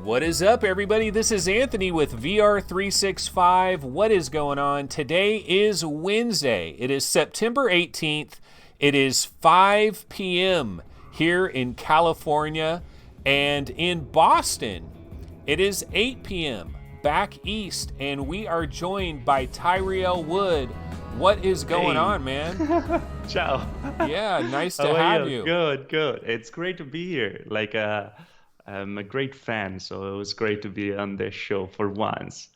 What is up, everybody? This is Anthony with VR 365. What is going on? Today is Wednesday. It is September 18th. It is 5 p.m. here in California, and in Boston, it is 8 p.m. back east, and we are joined by Tyriel Wood. What is going on, man? Ciao. Yeah, nice How to are have you? you. Good, good. It's great to be here. I'm a great fan, so it was great to be on this show for once.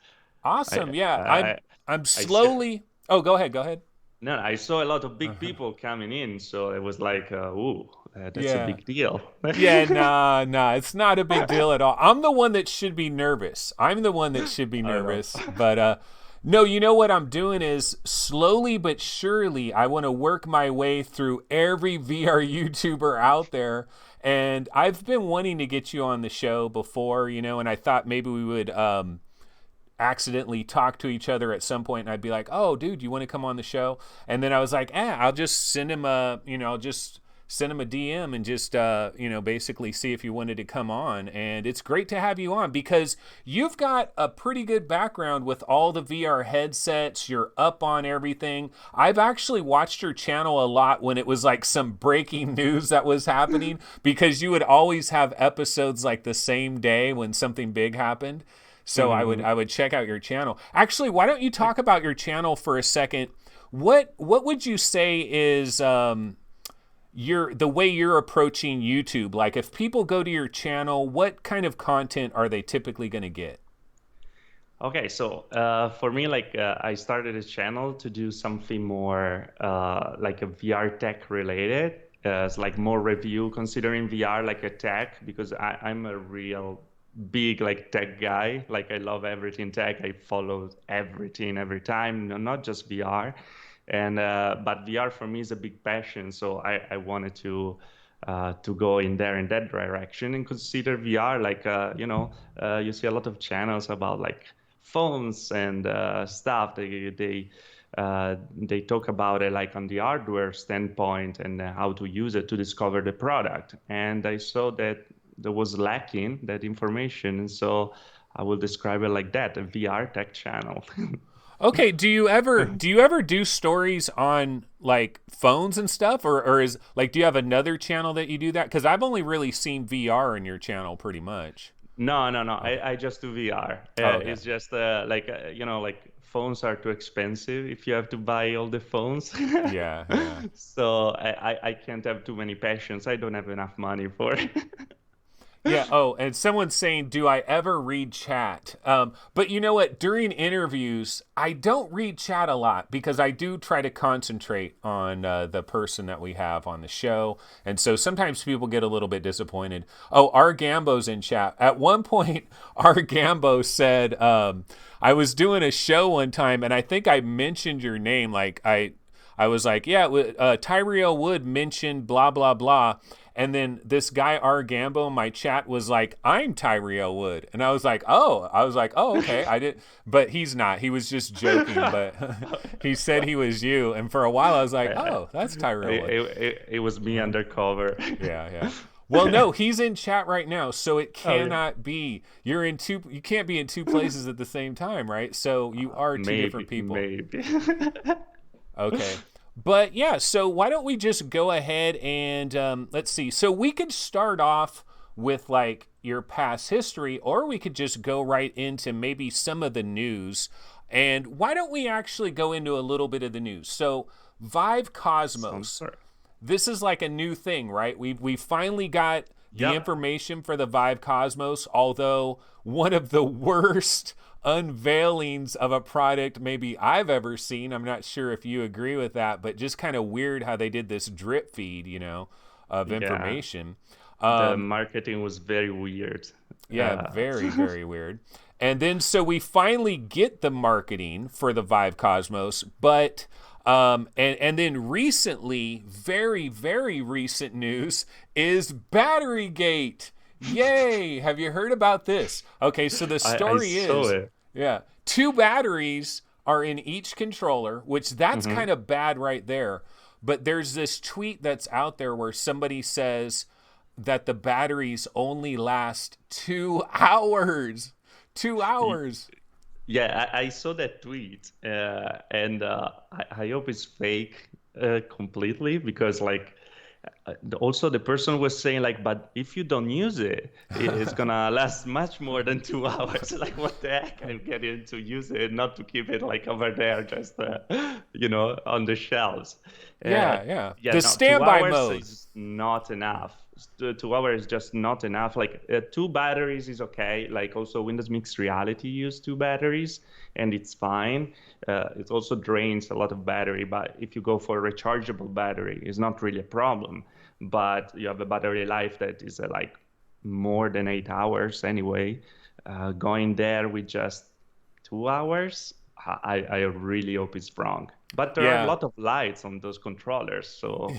I, Awesome. Yeah, I'm I, I'm I saw, slowly. Oh, go ahead. Go ahead. no, I saw a lot of big Uh-huh. people coming in, so it was like, that's a Yeah. big deal. Yeah, nah, it's not a big deal at all. I'm the one that should be nervous. I'm the one that should be I don't know. nervous. But no, you know what I'm doing is slowly but surely I want to work my way through every VR YouTuber out there. And I've been wanting to get you on the show before, and I thought maybe we would accidentally talk to each other at some point, and I'd be like, "Oh, dude, you want to come on the show?" And then I was like, I'll just send him I'll just send him a DM and just basically see if you wanted to come on." And it's great to have you on because you've got a pretty good background with all the VR headsets. You're up on everything. I've actually watched your channel a lot when it was like some breaking news that was happening, because you would always have episodes like the same day when something big happened. So I would Mhm. I would check out your channel. Actually, why don't you talk about your channel for a second? What would you say is the way you're approaching YouTube? Like, if people go to your channel, what kind of content are they typically going to get? Okay, so for me, I started a channel to do something more like a VR tech related. It's like more review, considering VR like a tech, because I'm a real big like tech guy. Like I love everything tech. I follow everything every time, not just VR. And but VR for me is a big passion, so I wanted to go in there in that direction and consider VR like you see a lot of channels about like phones and stuff. They talk about it like on the hardware standpoint and how to use it to discover the product. And I saw that there was lacking that information, and so I will describe it like that, a VR tech channel. Okay, do you ever do stories on like phones and stuff, or is like, do you have another channel that you do that? Because I've only really seen VR in your channel pretty much. No, no, no. Okay. I just do VR. Oh, okay. It's just like phones are too expensive if you have to buy all the phones. Yeah, yeah. So I can't have too many passions. I don't have enough money for it. Yeah. Oh, and someone's saying, "Do I ever read chat?" But you know what? During interviews, I don't read chat a lot because I do try to concentrate on the person that we have on the show, and so sometimes people get a little bit disappointed. Oh, our Gambo's in chat. At one point, our Gambo said, "I was doing a show one time, and I think I mentioned your name. Like I was like, yeah, Tyriel Wood mentioned blah blah blah." And then this guy R Gambo in my chat was like, "I'm Tyriel Wood," and I was like, "Oh, okay." I did, but he's not. He was just joking. But he said he was you, and for a while I was like, I- "Oh, that's Tyriel Wood." it was me undercover. Yeah, yeah. Well, no, he's in chat right now, so it Oh yeah, cannot be. You're in two. You can't be in two places at the same time, right? So you are two different maybe, people. maybe. Okay. But yeah, so why don't we just go ahead and let's see. So we could start off with like your past history, or we could just go right into maybe some of the news. And why don't we actually go into a little bit of the news? So Vive Sounds Cosmos, good. this is like a new thing, right? We finally got the Yep. information for the Vive Cosmos, although one of the worst unveilings of a product maybe I've ever seen. I'm not sure if you agree with that, but just kind of weird how they did this drip feed, of Yeah. information. The Um, marketing was very weird. yeah, Uh, very, very weird. And then so we finally get the marketing for the Vive Cosmos, but and then recently, very, very recent news is Battery Gate. Yay! Have you heard about this? Okay, so the I story saw is, it. yeah, two batteries are in each controller, which that's Hmm. kind of bad right there. But there's this tweet that's out there where somebody says, that the batteries only last 2 hours. 2 hours. Yeah, I saw that tweet, and I hope it's fake completely because like also the person was saying like, but if you don't use it, it's gonna last much more than 2 hours. Like, what the heck? I'm getting to use it, not to keep it like over there, just on the shelves. Uh, Yeah, yeah. yeah, The no, two standby hours mode. is not enough. 2 hours is just not enough. Like two batteries is okay. Like also Windows Mixed Reality use two batteries, and it's fine. It also drains a lot of battery, but if you go for a rechargeable battery, it's not really a problem. But you have a battery life that is like more than 8 hours anyway. Going there with just 2 hours, I really hope it's wrong. But there are a Yeah. lot of lights on those controllers, so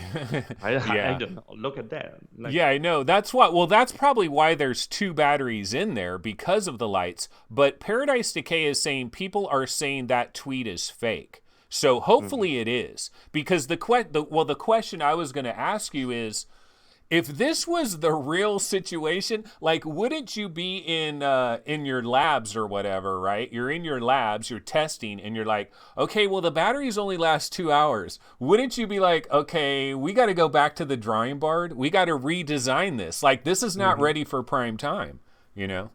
I Yeah. don't know. Look at that. Like, Yeah, I know. That's what. Well, that's probably why there's two batteries in there because of the lights. But Paradise Decay is saying people are saying that tweet is fake. So mhm. hopefully it is because the question I was going to ask you is if this was the real situation, like wouldn't you be in your labs or whatever, right? You're in your labs, you're testing, and you're like, okay, well the batteries only last 2 hours. Wouldn't you be like, okay, we got to go back to the drawing board. We got to redesign this. Like this is not Mhm. ready for prime time, you know?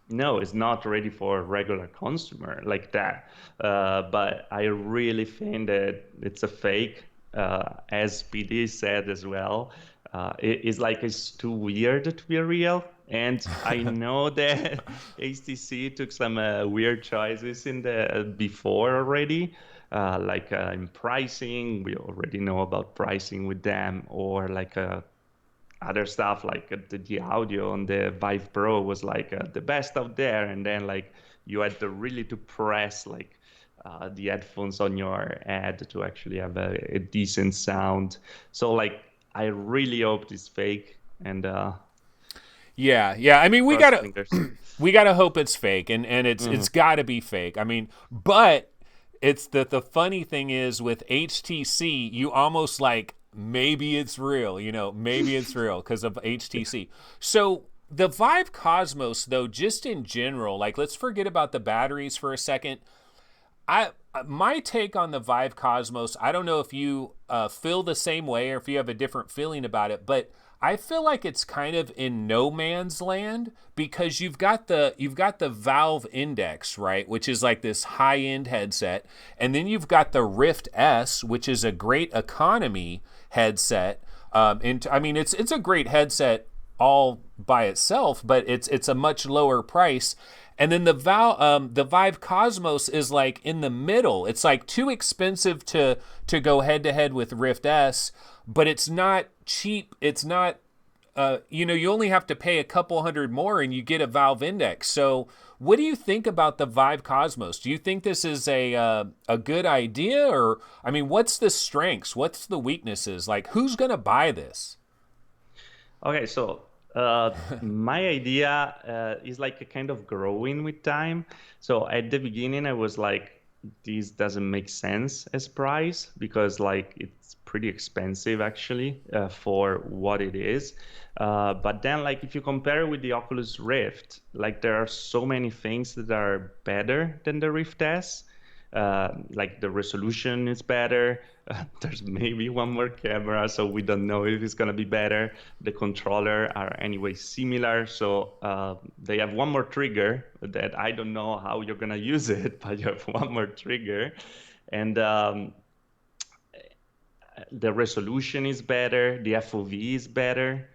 No, it's not ready for a regular consumer like that. But I really think that it's a fake, as PD said as well. It's like it's too weird to be real. And I know that HTC took some weird choices in the before already, like in pricing. We already know about pricing with them, or like other stuff like the audio on the Vive Pro was like the best out there, and then like you had to really to press like the headphones on your head to actually have a decent sound. So like I really hope it's fake, and Yeah, yeah. I mean, we cross gotta fingers. we gotta hope it's fake, and it's Hmm. got to be fake. I mean, but it's the funny thing is with HTC, you almost like maybe it's real. You know, maybe it's real because of HTC. So the Vive Cosmos, though, just in general, like let's forget about the batteries for a second. I My take on the Vive Cosmos, I don't know if you feel the same way or if you have a different feeling about it, but I feel like it's kind of in no man's land because you've got the Valve Index, right, which is like this high-end headset, and then you've got the Rift S, which is a great economy headset. And I mean, it's a great headset all by itself, but it's a much lower price. And then the Vive Cosmos is like in the middle. It's like too expensive to go head to head with Rift S, but it's not cheap. It's not you only have to pay a couple hundred more and you get a Valve Index. So, what do you think about the Vive Cosmos? Do you think this is a good idea, or I mean, what's the strengths? What's the weaknesses? Like, who's gonna buy this? Okay, so my idea is like a kind of growing with time. So at the beginning, I was like, this doesn't make sense as price because like it's pretty expensive actually for what it is. But then like if you compare it with the Oculus Rift, like there are so many things that are better than the Rift S. Like the resolution is better. There's maybe one more camera, so we don't know if it's gonna be better. The controller are anyway similar, so they have one more trigger that I don't know how you're gonna use it, but you have one more trigger, and the resolution is better, the FOV is better.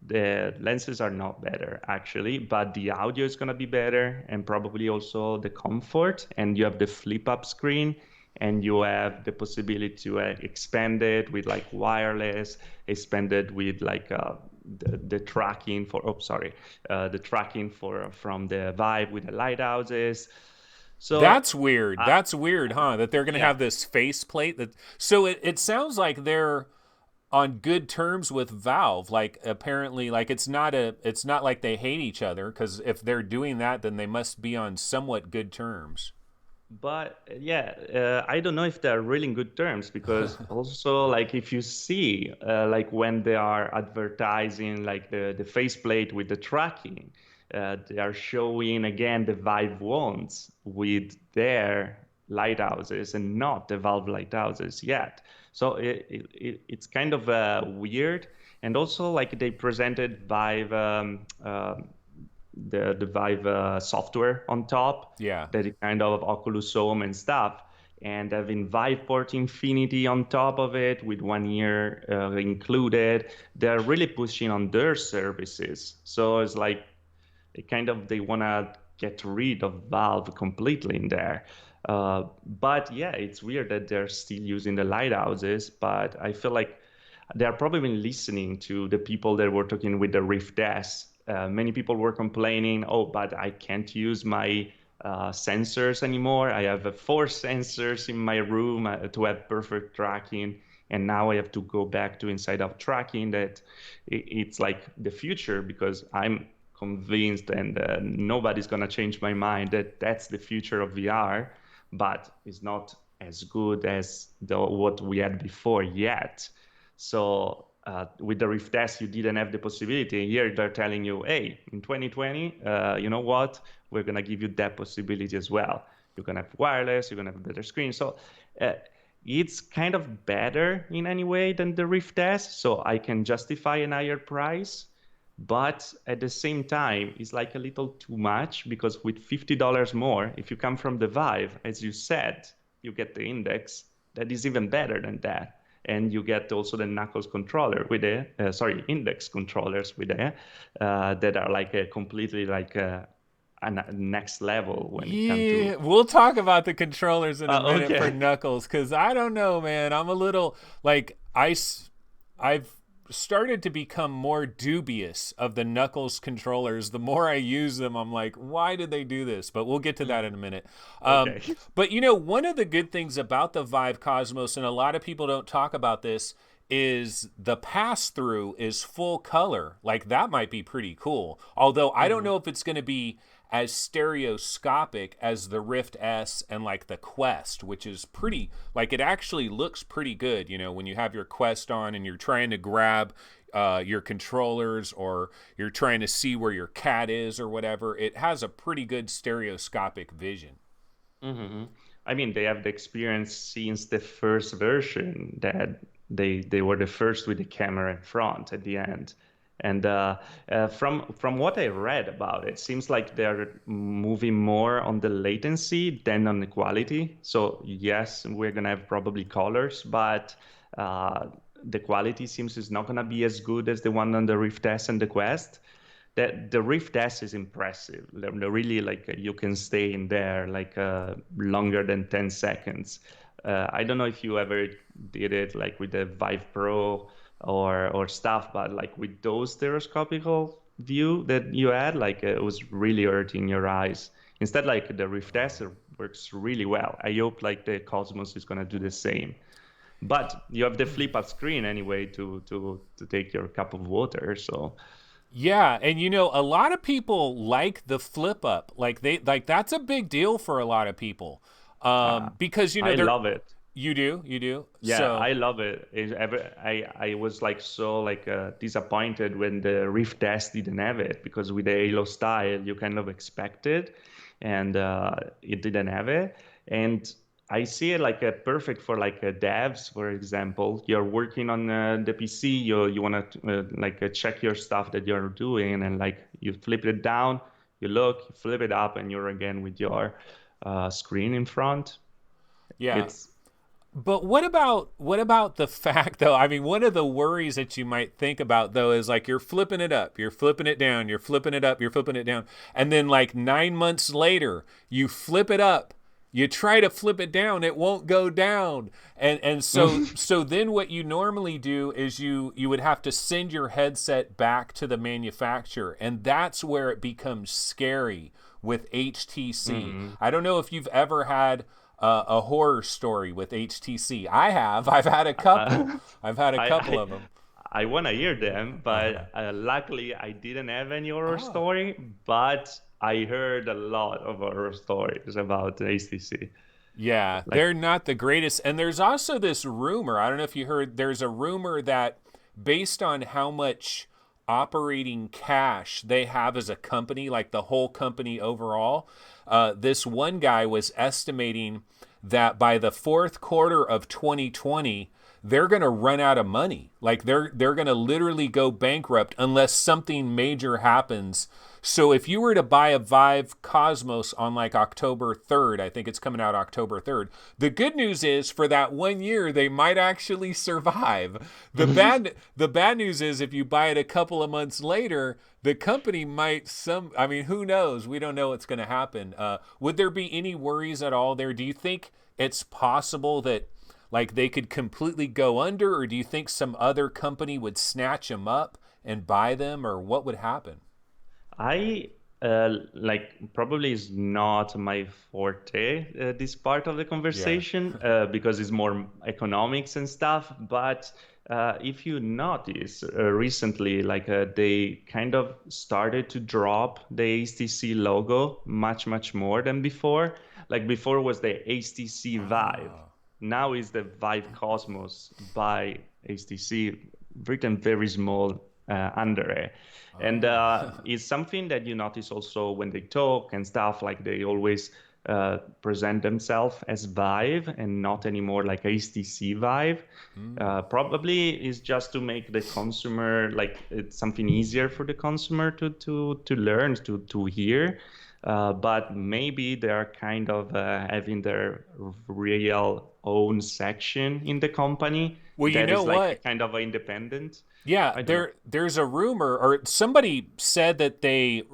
The lenses are not better actually, but the audio is going to be better and probably also the comfort. And you have the flip up screen and you have the possibility to expand it with like wireless, expand it with like the tracking for, oh, sorry, the tracking for from the Vive with the lighthouses. So, That's weird. uh, That's weird, huh? That they're gonna yeah. have this faceplate that. So it sounds like they're on good terms with Valve. Like apparently, like it's not like they hate each other because if they're doing that, then they must be on somewhat good terms. But yeah, I don't know if they're really in good terms because also like if you see like when they are advertising like the faceplate with the tracking, they are showing again the Vive wands with their lighthouses and not the Valve lighthouses yet. So it's kind of weird. And also like they presented Vive the Vive software on top, Yeah. that is kind of Oculus Home and stuff, and having Viveport Infinity on top of it with 1 year included. They're really pushing on their services, so it's like they want to get rid of Valve completely in there. But yeah, it's weird that they're still using the lighthouses, but I feel like they are probably listening to the people that were talking with the Rift S. Many people were complaining, oh, but I can't use my sensors anymore. I have 4 sensors in my room to have perfect tracking. And now I have to go back to inside out tracking. That it's like the future, because I'm convinced, and nobody's going to change my mind, that that's the future of VR, but it's not as good as what we had before yet. So with the Rift S, you didn't have the possibility. Here they're telling you, hey, in 2020, you know what? We're gonna give you that possibility as well. You're gonna have wireless. You're gonna have a better screen. So uh, it's kind of better in any way than the Rift S. So I can justify a higher price. But at the same time, it's like a little too much, because with $50 more, if you come from the Vive, as you said, you get the index that is even better than that, and you get also the knuckles controller with the index controllers with the that are like a completely like a next level when it comes to Yeah, we'll talk about the controllers in a minute for okay. Knuckles, because I don't know, man. I'm a little like I've started to become more dubious of the Knuckles controllers. The more I use them, I'm like, why did they do this? But we'll get to that in a minute. Okay. But you know, one of the good things about the Vive Cosmos, and a lot of people don't talk about this, is the pass through is full color. Like that might be pretty cool. Although I don't Mhm. know if it's going to be as stereoscopic as the Rift S and like the Quest, which is pretty, like it actually looks pretty good, you know, when you have your Quest on and you're trying to grab your controllers, or you're trying to see where your cat is or whatever. It has a pretty good stereoscopic vision. Mhm. I mean, they have the experience since the first version, that they were the first with the camera in front at the end. And from what I read about it, seems like they're moving more on the latency than on the quality. So yes, we're gonna have probably colors, but uh, the quality seems is not gonna be as good as the one on the Rift S and the Quest. That the Rift S is impressive. They're really like you can stay in there like longer than 10 seconds. I don't know if you ever did it like with the Vive Pro or stuff, but like with those stereoscopical view that you had, like it was really hurting your eyes. Instead, like the Rift S works really well. I hope like the Cosmos is gonna do the same. But you have the flip up screen anyway to take your cup of water. So Yeah, and you know, a lot of people like the flip up. Like they like that's a big deal for a lot of people. uh, Because you know I they're love it. you do. Yeah, So I love it. I was like so like disappointed when the Rift S didn't have it, because with the Halo style you kind of expected, and it didn't have it. And I see it like a perfect for like devs, for example. You're working on the PC, you want to like check your stuff that you're doing, and like you flip it down, you look, you flip it up, and you're again with your screen in front. yeah. It's But what about the fact though? I mean, one of the worries that you might think about though is like you're flipping it up, you're flipping it down, you're flipping it up, you're flipping it down, and then like 9 months later, you flip it up, you try to flip it down, it won't go down, and so then what you normally do is you would have to send your headset back to the manufacturer, and that's where it becomes scary with HTC. Mhm. I don't know if you've ever had a horror story with HTC. I have. I've had a couple. Uh, I've had a I, couple I of them. I want to hear them, Uh-huh. but luckily I didn't have any horror Oh. story, but I heard a lot of horror stories about HTC. Yeah, Like, they're not the greatest. And there's also this rumor. I don't know if you heard, there's a rumor that based on how much operating cash they have as a company, like the whole company overall, this one guy was estimating that by the fourth quarter of 2020, they're going to run out of money. Like they're going to literally go bankrupt unless something major happens. So if you were to buy a Vive Cosmos on like October 3rd, I think it's coming out October 3rd. The good news is for that 1 year they might actually survive. The bad news is if you buy it a couple of months later, the company might I mean who knows? We don't know what's going to happen. Would there be any worries at all there? Do you think it's possible that like they could completely go under, or do you think some other company would snatch them up and buy them, or what would happen? I like probably is not my forte, this part of the Yeah. conversation, because it's more economics and stuff. But if you notice recently, like they kind of started to drop the HTC logo much more than before. Like before was the HTC Vive. Oh. Now is the Vive Cosmos by HTC, written very small under it. And Oh. it's something that you notice also when they talk and stuff, like they always present themselves as Vive and not anymore like HTC Vive. Mm. Probably is just to make the consumer, like it's something easier for the consumer to learn, to hear. But maybe they are kind of having their real own section in the company Well, you that know is like a what? kind of independent. Yeah, I don't know. there's a rumor, or somebody said that they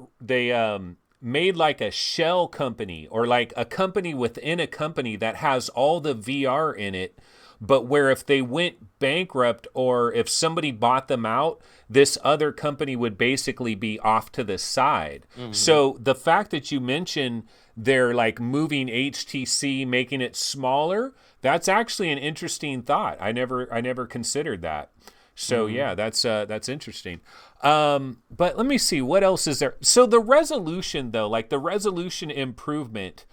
made like a shell company, or like a company within a company that has all the VR in it, but where if they went bankrupt or if somebody bought them out, this other company would basically be off to the side. Mhm. So the fact that you mentioned they're like moving HTC, making it smaller, that's actually an interesting thought. I never considered that. So Mhm. yeah, that's interesting. But let me see what else is there. So the resolution though, like the resolution improvement,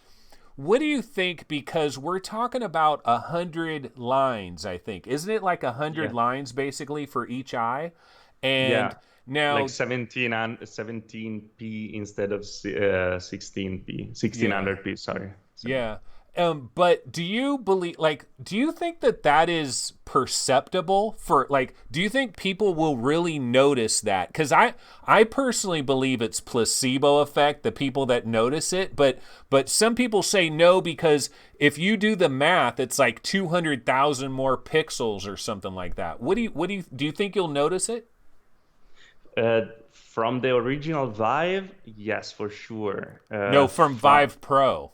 what do you think? Because we're talking about 100 lines, I think, isn't it like 100 Yeah. lines basically for each eye? And Yeah. Like now, 17 and 17p instead of 16p, yeah, 1600p, sorry. yeah. But do you believe, like, do you think that that is perceptible for, like, do you think people will really notice that? Because I personally believe it's placebo effect, the people that notice it, but some people say no because if you do the math, it's like 200,000 more pixels or something like that. Do you think you'll notice it? From the original Vive, yes, for sure. No, from Vive From Pro,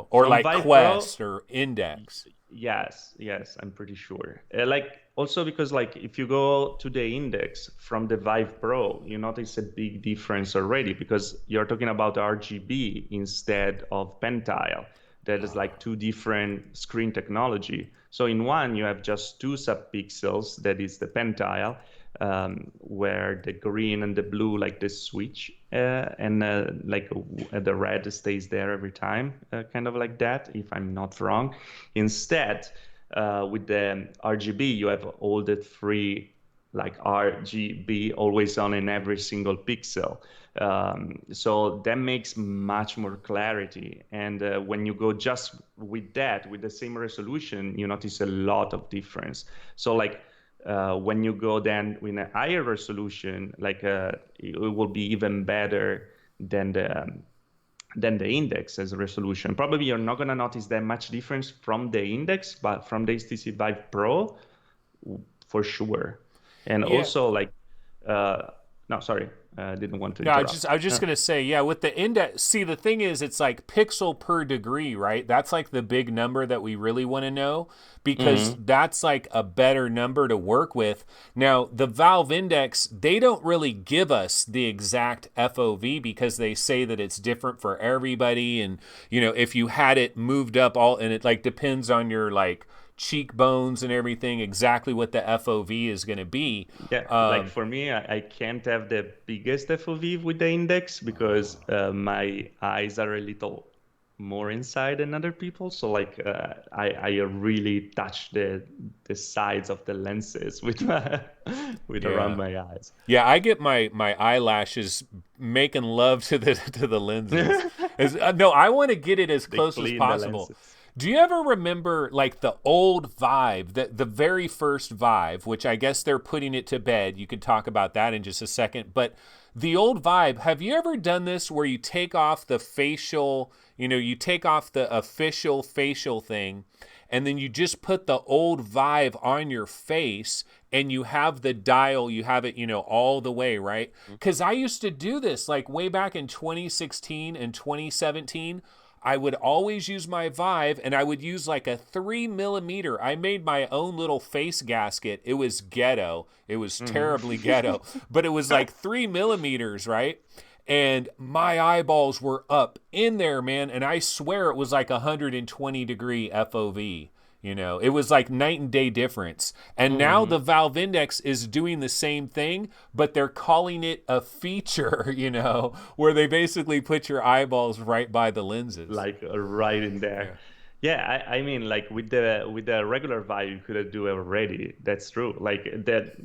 or from like Vive Pro, Quest or Index. yes, I'm pretty sure. Like also because like if you go to the index from the Vive Pro, you notice a big difference already because you're talking about RGB instead of pentile. That is like two different screen technology. So in one you have just two subpixels, that is the pentile, where the green and the blue like the switch, and like the red stays there every time, kind of like that, if I'm not wrong. Instead, with the RGB, you have all the three like RGB always on in every single pixel. So that makes much more clarity. And when you go just with that, with the same resolution, you notice a lot of difference. So like when you go then with a higher resolution, like it will be even better than the index as a resolution. Probably you're not going to notice that much difference from the index, but from the HTC Vive Pro, for sure. And Yeah. also like, no, sorry, I didn't want to No, I was just interrupt. gonna say, yeah, with the index, see, the thing is, it's like pixel per degree, right? That's like the big number that we really want to know because Mhm. that's like a better number to work with. Now, the Valve Index, they don't really give us the exact FOV because they say that it's different for everybody, and if you had it moved up all, and it like depends on your like cheekbones and everything, exactly what the FOV is going to be. Yeah, like for me, I can't have the biggest FOV with the index because my eyes are a little more inside than other people. So like I really touch the sides of the lenses with with around Yeah. my eyes. Yeah, I get my eyelashes making love to the lenses. No, I want to get it as They close as clean the possible. lenses. Do you ever remember like the old Vive, the very first Vive, which I guess they're putting it to bed. You could talk about that in just a second. But the old Vive, have you ever done this where you take off the facial, you take off the official facial thing and then you just put the old Vive on your face and you have the dial, you have it, all the way, right? Because I used to do this like way back in 2016 and 2017. I would always use my Vive and I would use like a 3 millimeter. I made my own little face gasket. It was ghetto. It was terribly ghetto, but it was like 3 millimeters, right? And my eyeballs were up in there, man. And I swear it was like 120-degree FOV. It was like night and day difference. And now the Valve Index is doing the same thing, but they're calling it a feature, where they basically put your eyeballs right by the lenses. Like right in there. Yeah, I mean, like with the regular Vive, you could do it already. That's true. Like that,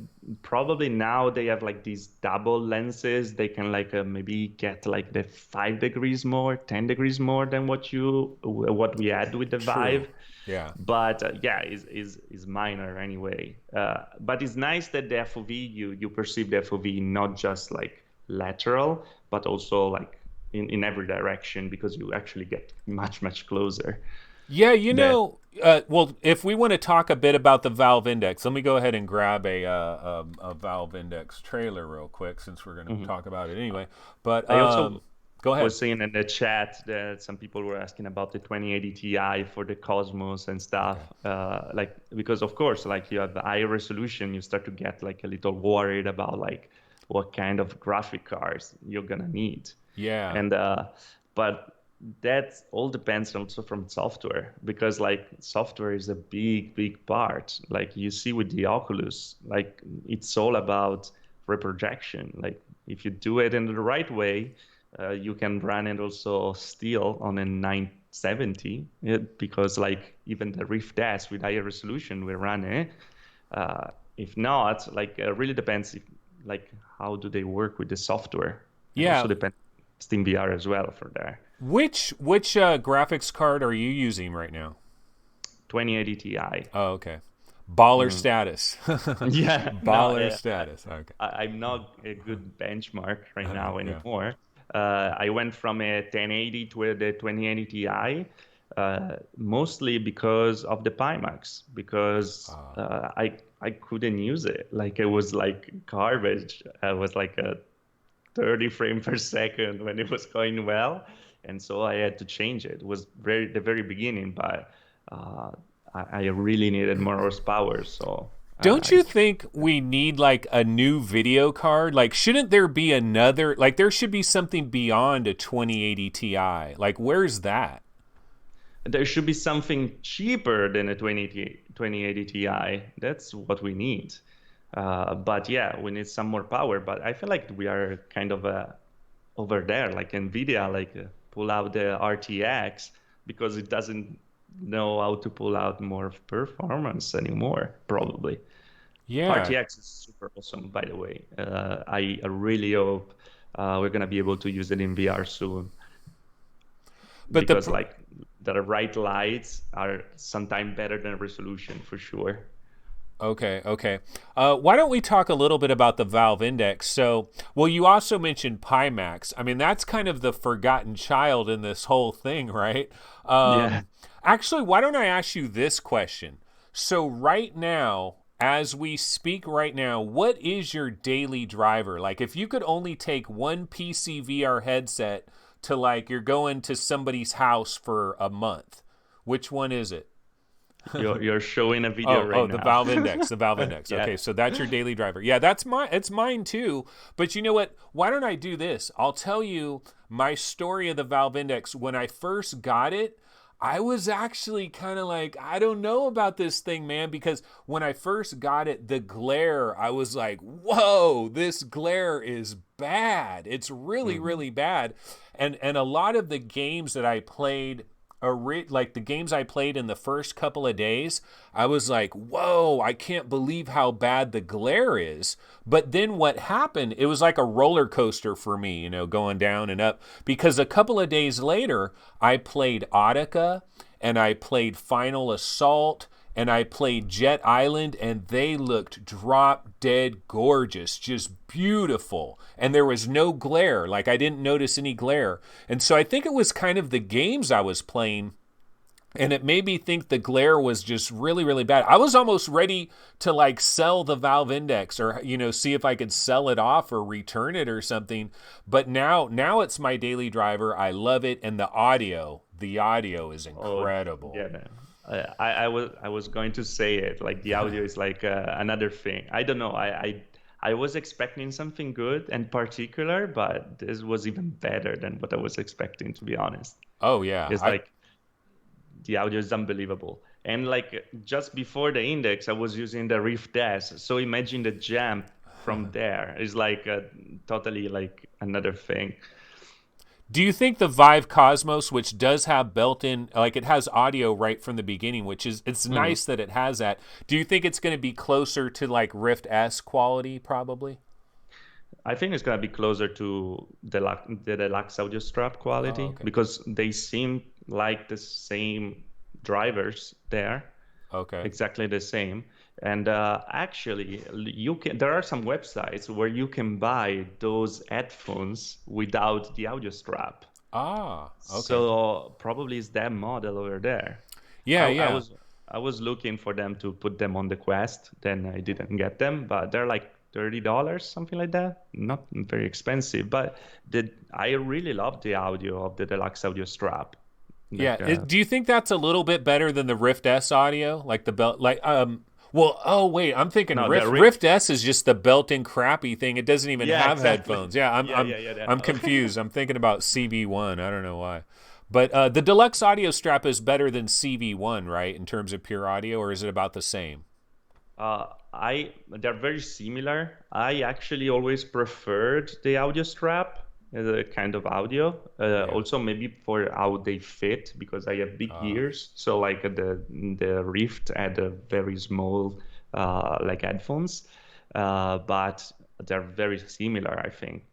probably now they have like these double lenses. They can like maybe get like the 5 degrees more, 10 degrees more than what we had with the Vive. Yeah. But yeah, is minor anyway. But it's nice that the FOV you perceive the FOV not just like lateral, but also like in every direction because you actually get much closer. Yeah, well, if we want to talk a bit about the Valve Index, let me go ahead and grab a Valve Index trailer real quick since we're going to talk about it anyway. But I also go ahead. was seeing in the chat that some people were asking about the 2080 Ti for the Cosmos and stuff. Like because of course, like you have the high resolution, you start to get like a little worried about like what kind of graphic cards you're gonna need. Yeah. And but that all depends also from software because like software is a big part. Like you see with the Oculus, like it's all about reprojection. Like if you do it in the right way, you can run it also still on a 970 because like even the Rift S with higher resolution we run it. If not, like it really depends if like how do they work with the software. It also depends Steam VR as well for there. Which graphics card are you using right now? 2080 Ti. Oh, okay. Baller status. Yeah. Baller status. Okay. I'm not a good benchmark right now anymore. I went from a 1080 to the 2080 Ti, mostly because of the Pimax, because I couldn't use it. Like it was like garbage. I was like a 30 frames per second when it was going well. And so I had to change it. It was the very beginning, but I really needed more horsepower. So don't you think we need like a new video card? Like, shouldn't there be another? Like, there should be something beyond a 2080 Ti. Like, where's that? There should be something cheaper than a 2080 Ti. That's what we need. But yeah, we need some more power. But I feel like we are kind of over there, like NVIDIA, like pull out the RTX because it doesn't know how to pull out more performance anymore, probably. Yeah. RTX is super awesome, by the way. I really hope we're going to be able to use it in VR soon. But because like the right lights are sometimes better than resolution for sure. Okay. Why don't we talk a little bit about the Valve Index? So, well, you also mentioned Pimax. I mean, that's kind of the forgotten child in this whole thing, right? Yeah. Actually, why don't I ask you this question? So right now, as we speak right now, what is your daily driver? Like, if you could only take one PC VR headset to like, you're going to somebody's house for a month, which one is it? You're showing a video right now. Oh, the Valve Index, the Valve Index. Yeah. Okay, so that's your daily driver. Yeah, it's mine too. But you know what? Why don't I do this? I'll tell you my story of the Valve Index. When I first got it, I was actually kind of like, I don't know about this thing, man, because when I first got it, the glare, I was like, whoa, this glare is bad. It's really, Hmm. really bad. And a lot of the games that I played, like the games I played in the first couple of days, I was like, whoa, I can't believe how bad the glare is. But then what happened, it was like a roller coaster for me, going down and up. Because a couple of days later, I played Audica and I played Final Assault and I played Jet Island, and they looked drop dead gorgeous, just beautiful. And there was no glare. Like, I didn't notice any glare. And so I think it was kind of the games I was playing, and it made me think the glare was just really, really bad. I was almost ready to like sell the Valve Index, or see if I could sell it off or return it or something. But now it's my daily driver. I love it, and the audio is Oh, incredible. yeah, man. I was going to say it. Like the audio is like another thing. I don't know. I was expecting something good and particular, but this was even better than what I was expecting, to be honest. Oh yeah, It's like the audio is unbelievable. And like just before the index, I was using the Rift S. So imagine the jump from there is like totally like another thing. Do you think the Vive Cosmos, which does have built-in, like it has audio right from the beginning, which is it's Mhm. nice that it has that. Do you think it's going to be closer to like Rift S quality, probably? I think it's gonna be closer to the deluxe audio strap Oh, quality okay. because they seem like the same drivers there, Okay. exactly the same. And actually, there are some websites where you can buy those headphones without the audio strap. Ah, okay. So probably it's that model over there. I, Yeah, I yeah. was I was looking for them to put them on the Quest, then I didn't get them, but they're like $30, something like that. Not very expensive, but I really love the audio of the deluxe audio strap. Yeah. Like Do you think that's a little bit better than the Rift S audio? Like the belt well, oh wait, I'm thinking no, Rift S is just the built-in crappy thing. It doesn't even yeah, have exactly. headphones. Yeah, I'm Yeah, I'm yeah, yeah. I'm confused. I'm thinking about CV1. I don't know why. But the deluxe audio strap is better than CV1, right? In terms of pure audio, or is it about the same? They're very similar. I actually always preferred the audio strap as a kind of audio. Yeah. Also, maybe for how they fit because I have big Uh, ears. So like the Rift had a very small like headphones, but they're very similar, I think.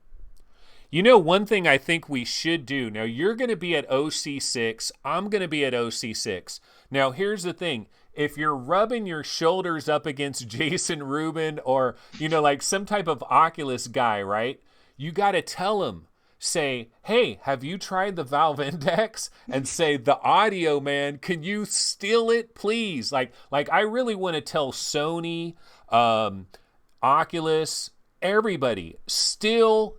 One thing I think we should do. Now, you're going to be at OC6. I'm going to be at OC6. Now, here's the thing. If you're rubbing your shoulders up against Jason Rubin or, like some type of Oculus guy, right? You got to tell him, say, hey, have you tried the Valve Index? And say, the audio, man, can you steal it, please? Like I really want to tell Sony, Oculus, everybody still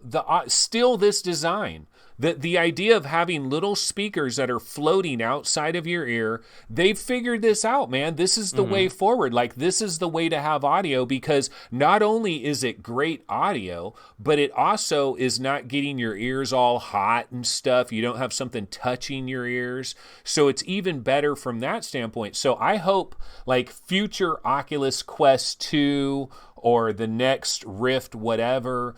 this design. The idea of having little speakers that are floating outside of your ear, they've figured this out, man. This is the way Hmm. forward. Like, this is the way to have audio because not only is it great audio, but it also is not getting your ears all hot and stuff. You don't have something touching your ears. So it's even better from that standpoint. So I hope, like, future Oculus Quest 2 or the next Rift, whatever,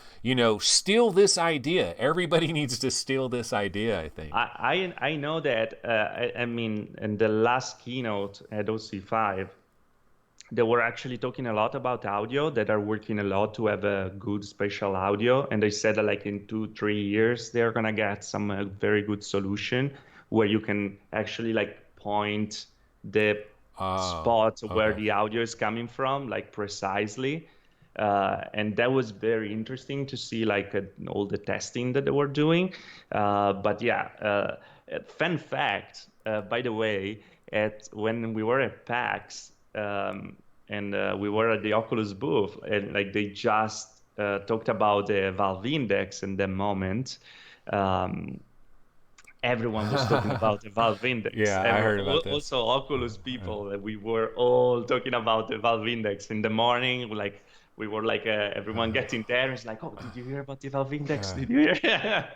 steal this idea. Everybody needs to steal this idea, I think. I know that I mean in the last keynote at OC5 they were actually talking a lot about audio that are working a lot to have a good spatial audio, and they said that like in 2 3 years they're gonna get some very good solution where you can actually like point the Oh, spot where okay. the audio is coming from like precisely, and that was very interesting to see like all the testing that they were doing. But yeah, fun fact, by the way, at when we were at PAX, and we were at the Oculus booth, and like they just talked about the Valve Index in the moment. Um, Everyone was talking about the Valve Index. Yeah, I heard about this. Also, Oculus people, we were all talking about the Valve Index in the morning. Like we were like everyone getting there. It's like, oh, did you hear about the Valve Index? Did you hear?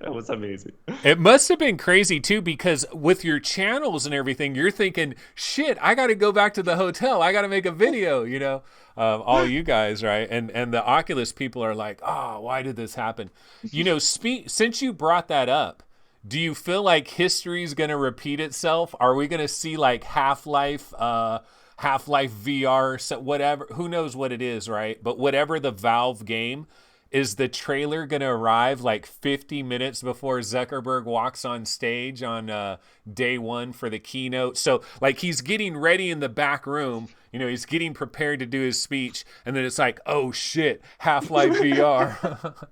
That was amazing. It must have been crazy too, because with your channels and everything, you're thinking, "Shit, I got to go back to the hotel. I got to make a video." All you guys, right? And the Oculus people are like, "Oh, why did this happen?" Since you brought that up, do you feel like history's going to repeat itself? Are we going to see like Half-Life VR, so whatever? Who knows what it is, right? But whatever the Valve game. Is the trailer going to arrive like 50 minutes before Zuckerberg walks on stage on day one for the keynote? So, like, he's getting ready in the back room. He's getting prepared to do his speech. And then it's like, oh, shit, Half-Life VR.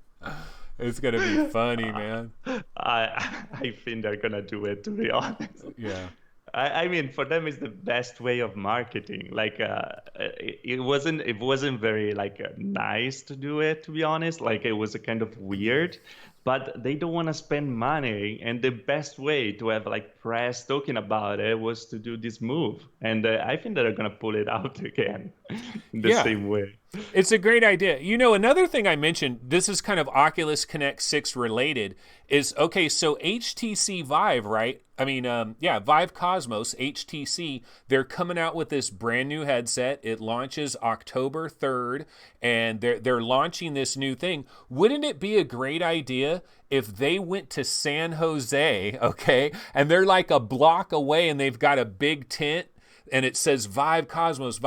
It's going to be funny, man. I think they're gonna do it, to be honest. Yeah. I mean, for them, it's the best way of marketing. Like, it wasn't very like nice to do it, to be honest. Like, it was a kind of weird, but they don't want to spend money, and the best way to have like press talking about it was to do this move. And I think they're gonna pull it out again in the Yeah. same way. It's a great idea. Another thing I mentioned, this is kind of Oculus Connect 6 related, is okay, so HTC Vive, right? Vive Cosmos, HTC, they're coming out with this brand new headset. It launches October 3rd, and they're launching this new thing. Wouldn't it be a great idea if they went to San Jose, okay, and they're like a block away and they've got a big tent and it says Vive Cosmos,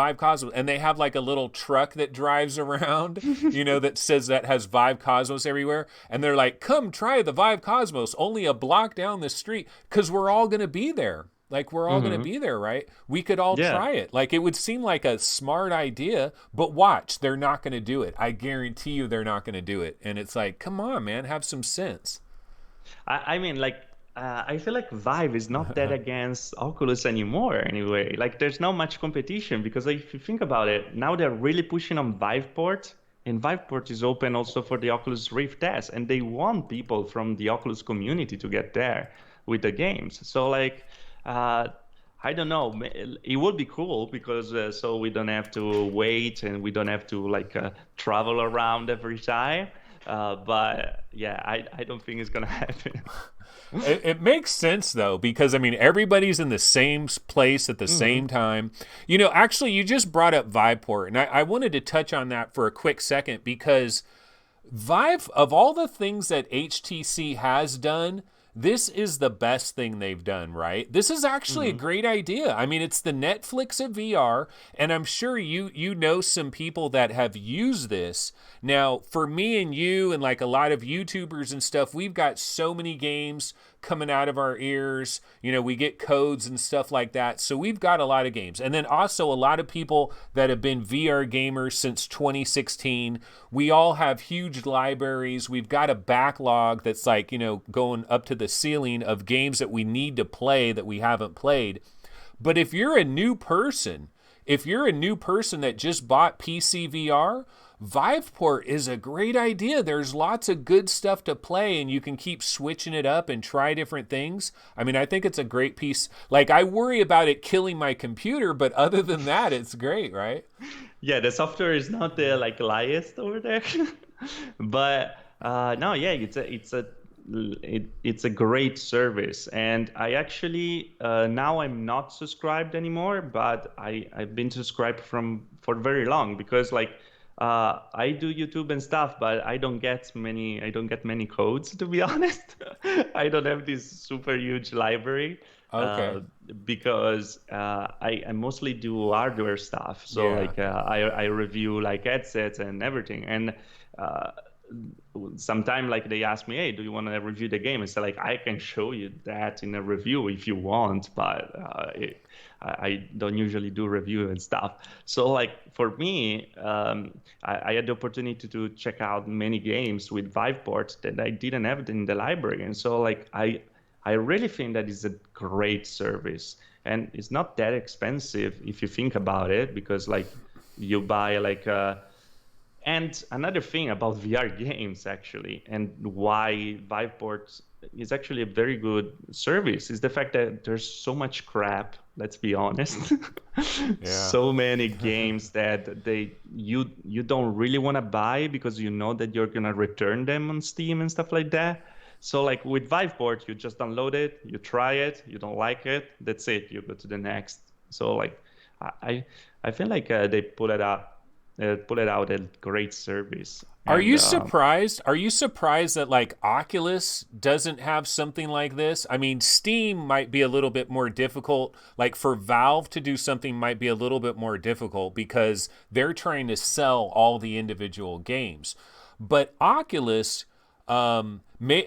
and they have like a little truck that drives around, that says that has Vive Cosmos everywhere, and they're like, come try the Vive Cosmos, only a block down the street, because we're all going to be there. Like, we're all going to be there, right? We could all Yeah. try it. Like, it would seem like a smart idea, but watch, they're not going to do it. I guarantee you they're not going to do it. And it's like, come on, man, have some sense. I mean, like, I feel like Vive is not that against Oculus anymore, anyway. Like, there's not much competition because if you think about it, now they're really pushing on Viveport, and Viveport is open also for the Oculus Rift S, and they want people from the Oculus community to get there with the games. So, like, I don't know. It would be cool because so we don't have to wait and we don't have to like travel around every time. But yeah, I don't think it's gonna happen. It makes sense though, because everybody's in the same place at the same time. Actually, you just brought up Viveport, and I wanted to touch on that for a quick second, because Vive, of all the things that HTC has done, this is the best thing they've done, right? This is actually a great idea. It's the Netflix of VR, and I'm sure you know some people that have used this. Now, for me and you and like a lot of YouTubers and stuff, we've got so many games coming out of our ears. We get codes and stuff like that. So we've got a lot of games. And then also a lot of people that have been VR gamers since 2016. We all have huge libraries. We've got a backlog that's like, going up to the ceiling of games that we need to play that we haven't played. But if you're a new person that just bought PC VR, Viveport is a great idea. There's lots of good stuff to play, and you can keep switching it up and try different things. I think it's a great piece. Like, I worry about it killing my computer, but other than that, it's great, right? Yeah, the software is not the like highest over there, but no, yeah, it's a great service, and I actually now I'm not subscribed anymore, but I've been subscribed for very long because like I do YouTube and stuff, but I don't get many codes, to be honest. I don't have this super huge library Okay. because I mostly do hardware stuff. So Yeah. like I review like headsets and everything, and uh, sometimes like they ask me, hey, do you want to review the game? And so like I can show you that in a review if you want, but I don't usually do review and stuff. So like for me, I had the opportunity to check out many games with Viveport that I didn't have in the library, and so like I really think that is a great service, and it's not that expensive if you think about it, because like you buy like and another thing about VR games actually, and why Viveport is actually a very good service, is the fact that there's so much crap. Let's be honest. Yeah. So many games that you don't really want to buy because you know that you're gonna return them on Steam and stuff like that. So like with Viveport, you just download it, you try it, you don't like it, that's it, you go to the next. So like I I I feel like they put it out a great service. Are And you surprised? Are you surprised that like Oculus doesn't have something like this? I mean, Steam might be a little bit more difficult. Like for Valve to do something might be a little bit more difficult because they're trying to sell all the individual games. But Oculus,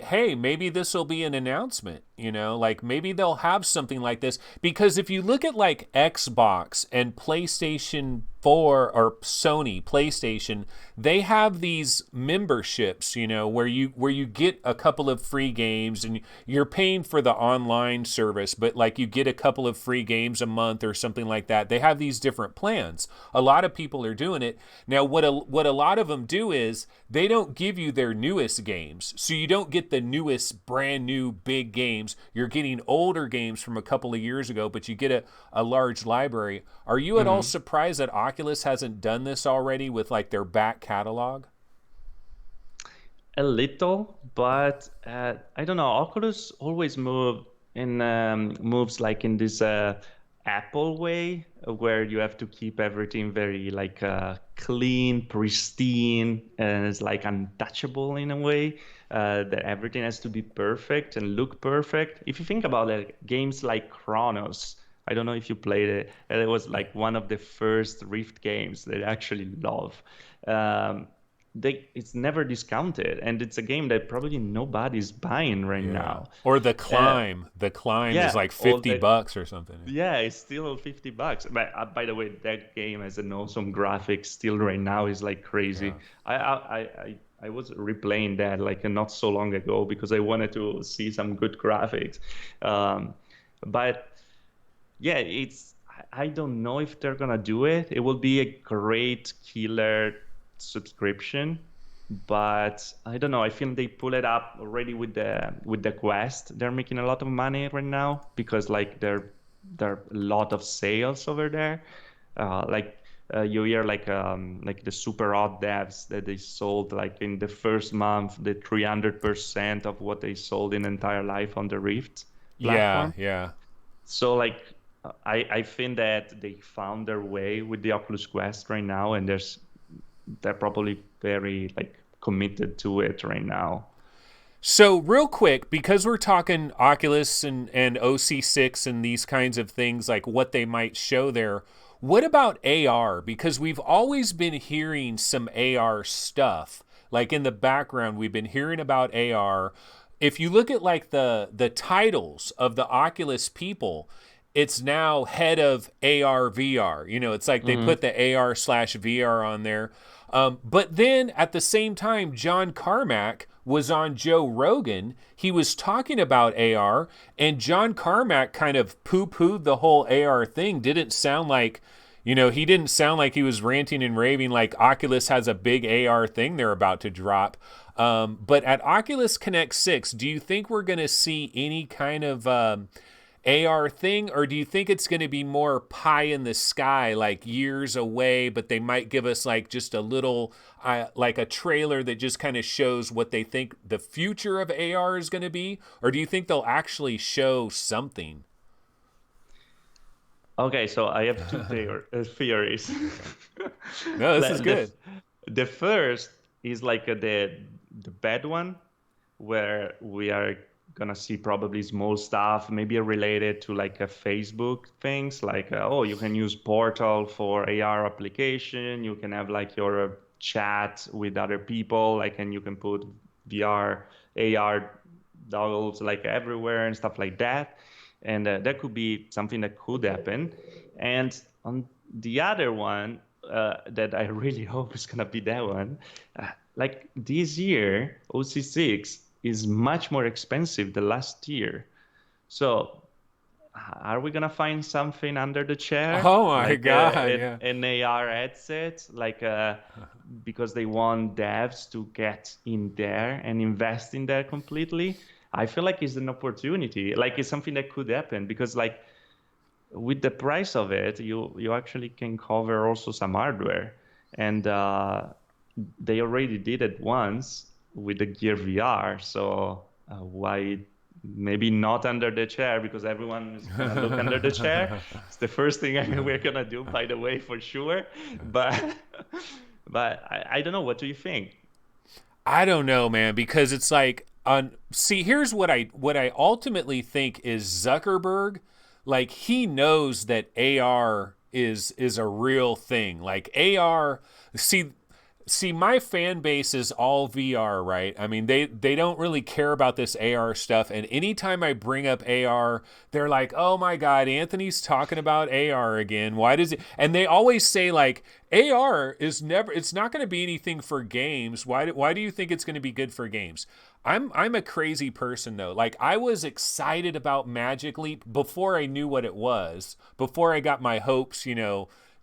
hey, maybe this will be an announcement, like maybe they'll have something like this. Because if you look at like Xbox and PlayStation 4 or Sony PlayStation, they have these memberships, where you get a couple of free games and you're paying for the online service, but like you get a couple of free games a month or something like that. They have these different plans. A lot of people are doing it. Now what a lot of them do is they don't give you their newest games. So you don't get the newest brand new big games. You're getting older games from a couple of years ago, but you get a large library. Are you at all Mhm. surprised that Oculus hasn't done this already with like their back catalog? A little, but I don't know. Oculus always moves like in this Apple way, where you have to keep everything very like clean, pristine, and it's like untouchable in a way. That everything has to be perfect and look perfect. If you think about it, games like Chronos, I don't know if you played it. It was like one of the first Rift games that I actually love. Um, it's never discounted, and it's a game that probably nobody's buying right Yeah. now. Or the Uh, climb. The climb is yeah, like all 50 the bucks or something. yeah, it's still $50. But by the way, that game has an awesome graphics. Still, right now is like Yeah. crazy. I was replaying that like not so long ago because I wanted to see some good graphics. Um, but yeah, I don't know if they're gonna do it. It will be a great killer subscription, but I don't know. I feel they pull it up already with the Quest. They're making a lot of money right now because like there are a lot of sales over there. Like you hear like the super odd devs that they sold like in the first month the 300% of what they sold in entire life on the Rift Yeah, platform. yeah. So like I think that they found their way with the Oculus Quest right now, and they're probably very like committed to it right now. So real quick, because we're talking Oculus and OC6 and these kinds of things, like what they might show there, what about AR? Because we've always been hearing some AR stuff. Like in the background, we've been hearing about AR. If you look at like the titles of the Oculus people, it's now head of AR VR. It's like they Hmm. put the AR/VR on there. But then at the same time, John Carmack was on Joe Rogan. He was talking about AR, and John Carmack kind of poo pooed the whole AR thing. He didn't sound like he was ranting and raving like Oculus has a big AR thing they're about to drop. But at Oculus Connect 6, do you think we're going to see any kind of AR thing, or do you think it's going to be more pie in the sky, like years away, but they might give us like just a little, like a trailer that just kind of shows what they think the future of AR is going to be? Or do you think they'll actually show something? Okay, so I have two theories. Okay. No, this is the, good. the the first is like the bad one, where we are gonna see probably small stuff, maybe related to like a Facebook things, like oh, you can use Portal for AR application, you can have like your chat with other people, like, and you can put VR, AR goggles like everywhere and stuff like that, and that could be something that could happen. And on the other one, that I really hope is gonna be that one. Like this year, OC6 is much more expensive than last year. So are we gonna find something under the chair, Oh my like God. Yeah. an AR headset, like because they want devs to get in there and invest in there completely? I feel like it's an opportunity, like it's something that could happen because like with the price of it, you actually can cover also some hardware, and they already did it once with the Gear VR. So why maybe not under the chair, because everyone is gonna look under the chair. It's the first thing we're gonna do, by the way, for sure. But but I don't know. What do you think? I don't know, man, because it's like see, here's what I ultimately think is Zuckerberg, like he knows that AR is a real thing. Like AR, see my fan base is all VR, right? I mean, they don't really care about this AR stuff, and anytime I bring up AR, they're like, "Oh my god, Anthony's talking about AR again. Why does it?" And they always say like AR is never, it's not going to be anything for games. Why do you think it's going to be good for games? I'm a crazy person though. Like I was excited about Magic Leap before I knew what it was, before I got my hopes,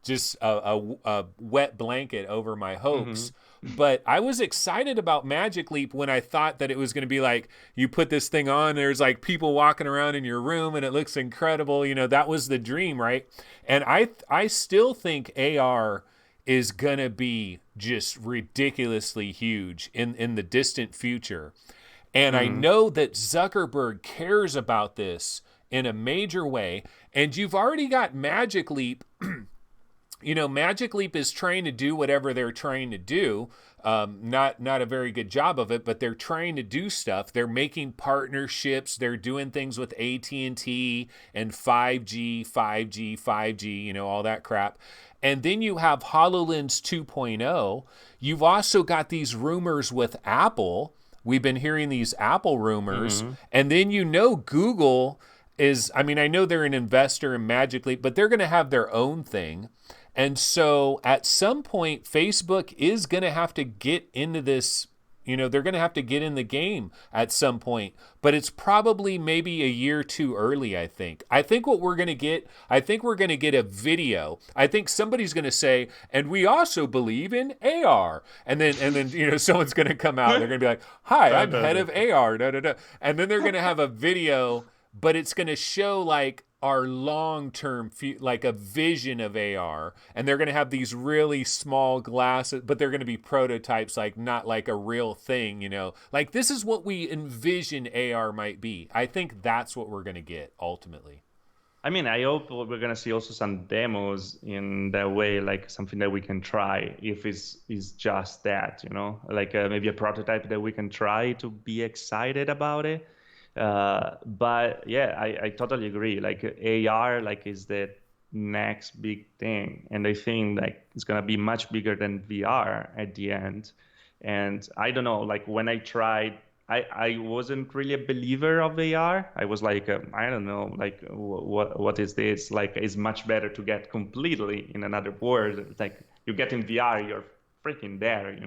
just a wet blanket over my hopes. But I was excited about Magic Leap when I thought that it was going to be like you put this thing on, there's like people walking around in your room and it looks incredible. That was the dream, right? And I still think AR is going to be just ridiculously huge in the distant future. And I Hmm. know that Zuckerberg cares about this in a major way. And you've already got Magic Leap. Magic Leap is trying to do whatever they're trying to do. Not a very good job of it, but they're trying to do stuff. They're making partnerships. They're doing things with AT&T and 5G, 5G, 5G, all that crap. And then you have HoloLens 2.0. You've also got these rumors with Apple. We've been hearing these Apple rumors. Hmm. And then Google is, I mean, I know they're an investor in Magic Leap, but they're going to have their own thing. And so at some point, Facebook is going to have to get into this. They're going to have to get in the game at some point, but it's probably maybe a year too early, I think. I think we're going to get a video. I think somebody's going to say, and we also believe in AR. And then someone's going to come out. They're going to be like, hi, Dun, I'm dun, head dun. of AR. Da, da, da. And then they're going to have a video, but it's going to show like our long-term like a vision of AR, and they're going to have these really small glasses, but they're going to be prototypes, like not like a real thing, like this is what we envision AR might be. I think that's what we're going to get ultimately. I mean, I hope we're gonna see also some demos in that way, like something that we can try if it's just that, like maybe a prototype that we can try to be excited about it. But yeah, I totally agree. Like AR, like is the next big thing, and I think like it's gonna be much bigger than VR at the end. And I don't know, like when I tried, I wasn't really a believer of AR. I was like, I don't know, like what is this? Like, it's much better to get completely in another world. It's like you get in VR, you're freaking there.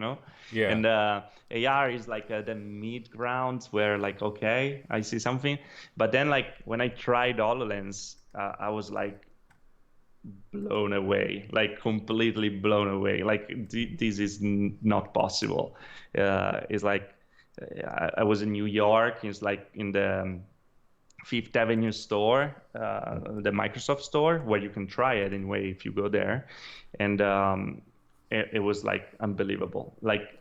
Yeah. And AR is like the mid ground where like, okay, I see something. But then like when I tried HoloLens, I was like blown away, like completely blown away. Like this is not possible. It's like I was in New York. It's like in the Fifth Avenue store, the Microsoft store, where you can try it anyway if you go there, and it was like unbelievable. Like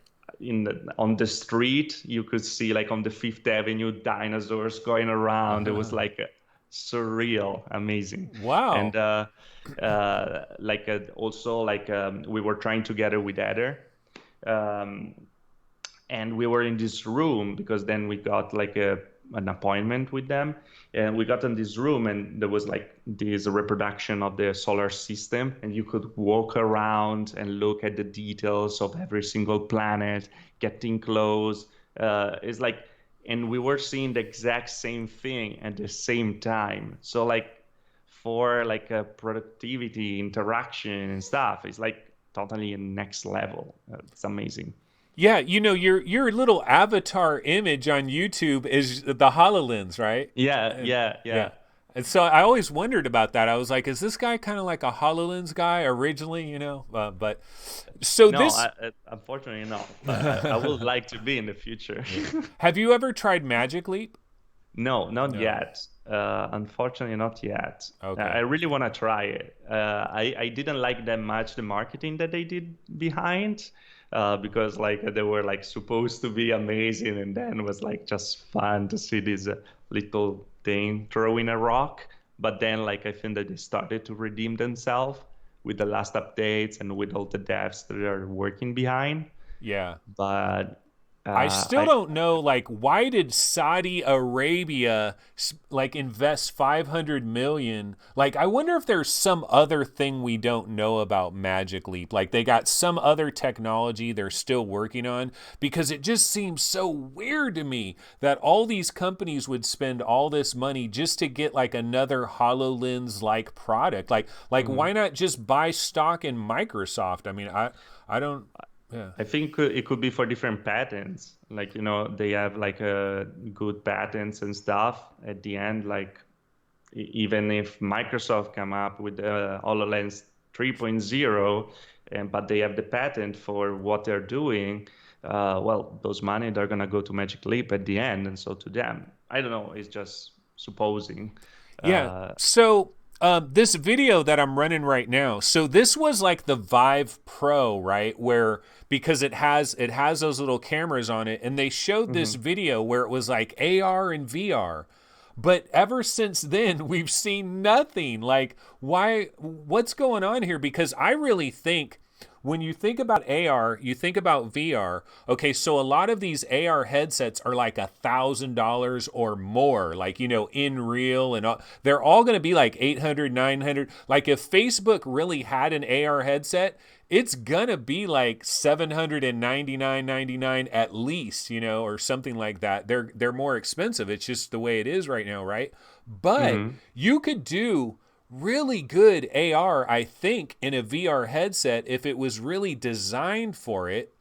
on the street, you could see like on the Fifth Avenue dinosaurs going around. It was like surreal, amazing, and Wow. like also like we were trying together with Eder. Um, and we were in this room because then we got like an appointment with them, and we got in this room and there was like this reproduction of the solar system, and you could walk around and look at the details of every single planet, getting close. It's like, and we were seeing the exact same thing at the same time. So like for like a productivity interaction and stuff, it's like totally a next level. It's amazing. Yeah, your little avatar image on YouTube is the HoloLens, right? Yeah, And yeah, yeah. yeah. And so I always wondered about that. I was like, is this guy kind of like a HoloLens guy originally, but so No, this unfortunately not. But I would like to be in the future. yeah. Have you ever tried Magic Leap? No, not No. yet. Unfortunately, not yet. I Okay. really want to try it. I didn't like that much the marketing that they did behind, because like they were like supposed to be amazing, and then it was like just fun to see this little thing throwing a rock. But then like I think that they started to redeem themselves with the last updates and with all the devs that are working behind. Yeah. But I still I don't know, like, why did Saudi Arabia like invest 500 million? Like, I wonder if there's some other thing we don't know about Magic Leap. Like, they got some other technology they're still working on, because it just seems so weird to me that all these companies would spend all this money just to get like another HoloLens like product. Like Mhm. why not just buy stock in Microsoft? I mean, I don't. Yeah. I think it could be for different patents. Like, they have like good patents and stuff. At the end, like even if Microsoft come up with HoloLens 3.0, but they have the patent for what they're doing, well, those money they're gonna go to Magic Leap at the end, and so to them. I don't know. It's just supposing. Yeah. Uh, So this video that I'm running right now, so this was like the Vive Pro, right? Where because it has those little cameras on it, and they showed this mhm. video where it was like AR and VR. But ever since then, we've seen nothing. Like, why? What's going on here? Because I really think when you think about AR, you think about VR. Okay, so a lot of these AR headsets are like $1,000 or more, like, in real, and they're all going to be like 800, 900. Like, if Facebook really had an AR headset, it's gonna be like 799.99 at least, or something like that. They're more expensive. It's just the way it is right now, right? But Mhm. you could do really good AR, I think, in a VR headset if it was really designed for it.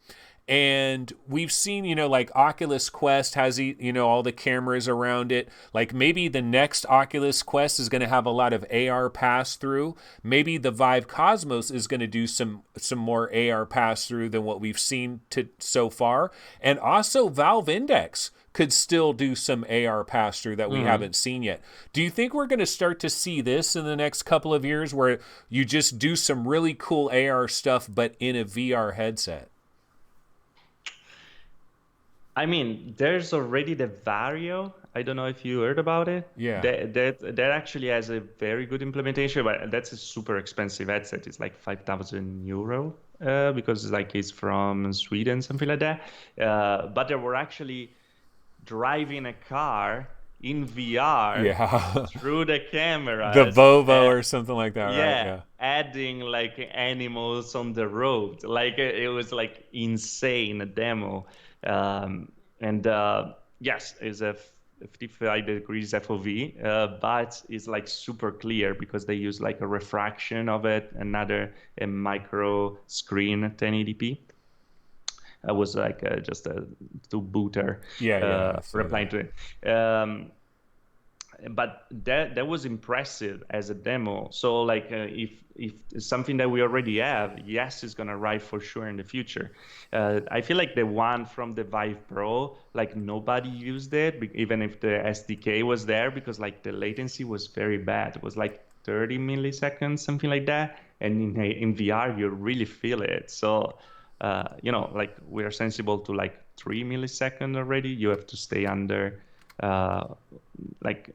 And we've seen, like Oculus Quest has, all the cameras around it. Like maybe the next Oculus Quest is going to have a lot of AR pass through. Maybe the Vive Cosmos is going to do some more AR pass through than what we've seen so far. And also Valve Index could still do some AR pass through that we Mhm. haven't seen yet. Do you think we're going to start to see this in the next couple of years where you just do some really cool AR stuff but in a VR headset? I mean, there's already the Vario. I don't know if you heard about it. Yeah. That actually has a very good implementation, but that's a super expensive headset. It's like 5,000 euro, because it's from Sweden, something like that. But they were actually driving a car in VR Yeah. through the The cameras. Volvo or something like that, right? Yeah, Yeah. adding like animals on the road. Like it was like insane, a demo. Um, and yes, it's a 55 degrees FOV, but it's like super clear because they use like a refraction of it, another a micro screen 1080p. I was like just a two-booter Yeah, yeah, I saw replying that. to it. But that was impressive as a demo. So like if it's something that we already have, yes, it's gonna arrive for sure in the future. I feel like the one from the Vive Pro, like nobody used it, even if the SDK was there, because like the latency was very bad. It was like 30 milliseconds, something like that. And in VR, you really feel it. So like we are sensible to like 3 milliseconds already. You have to stay under uh, like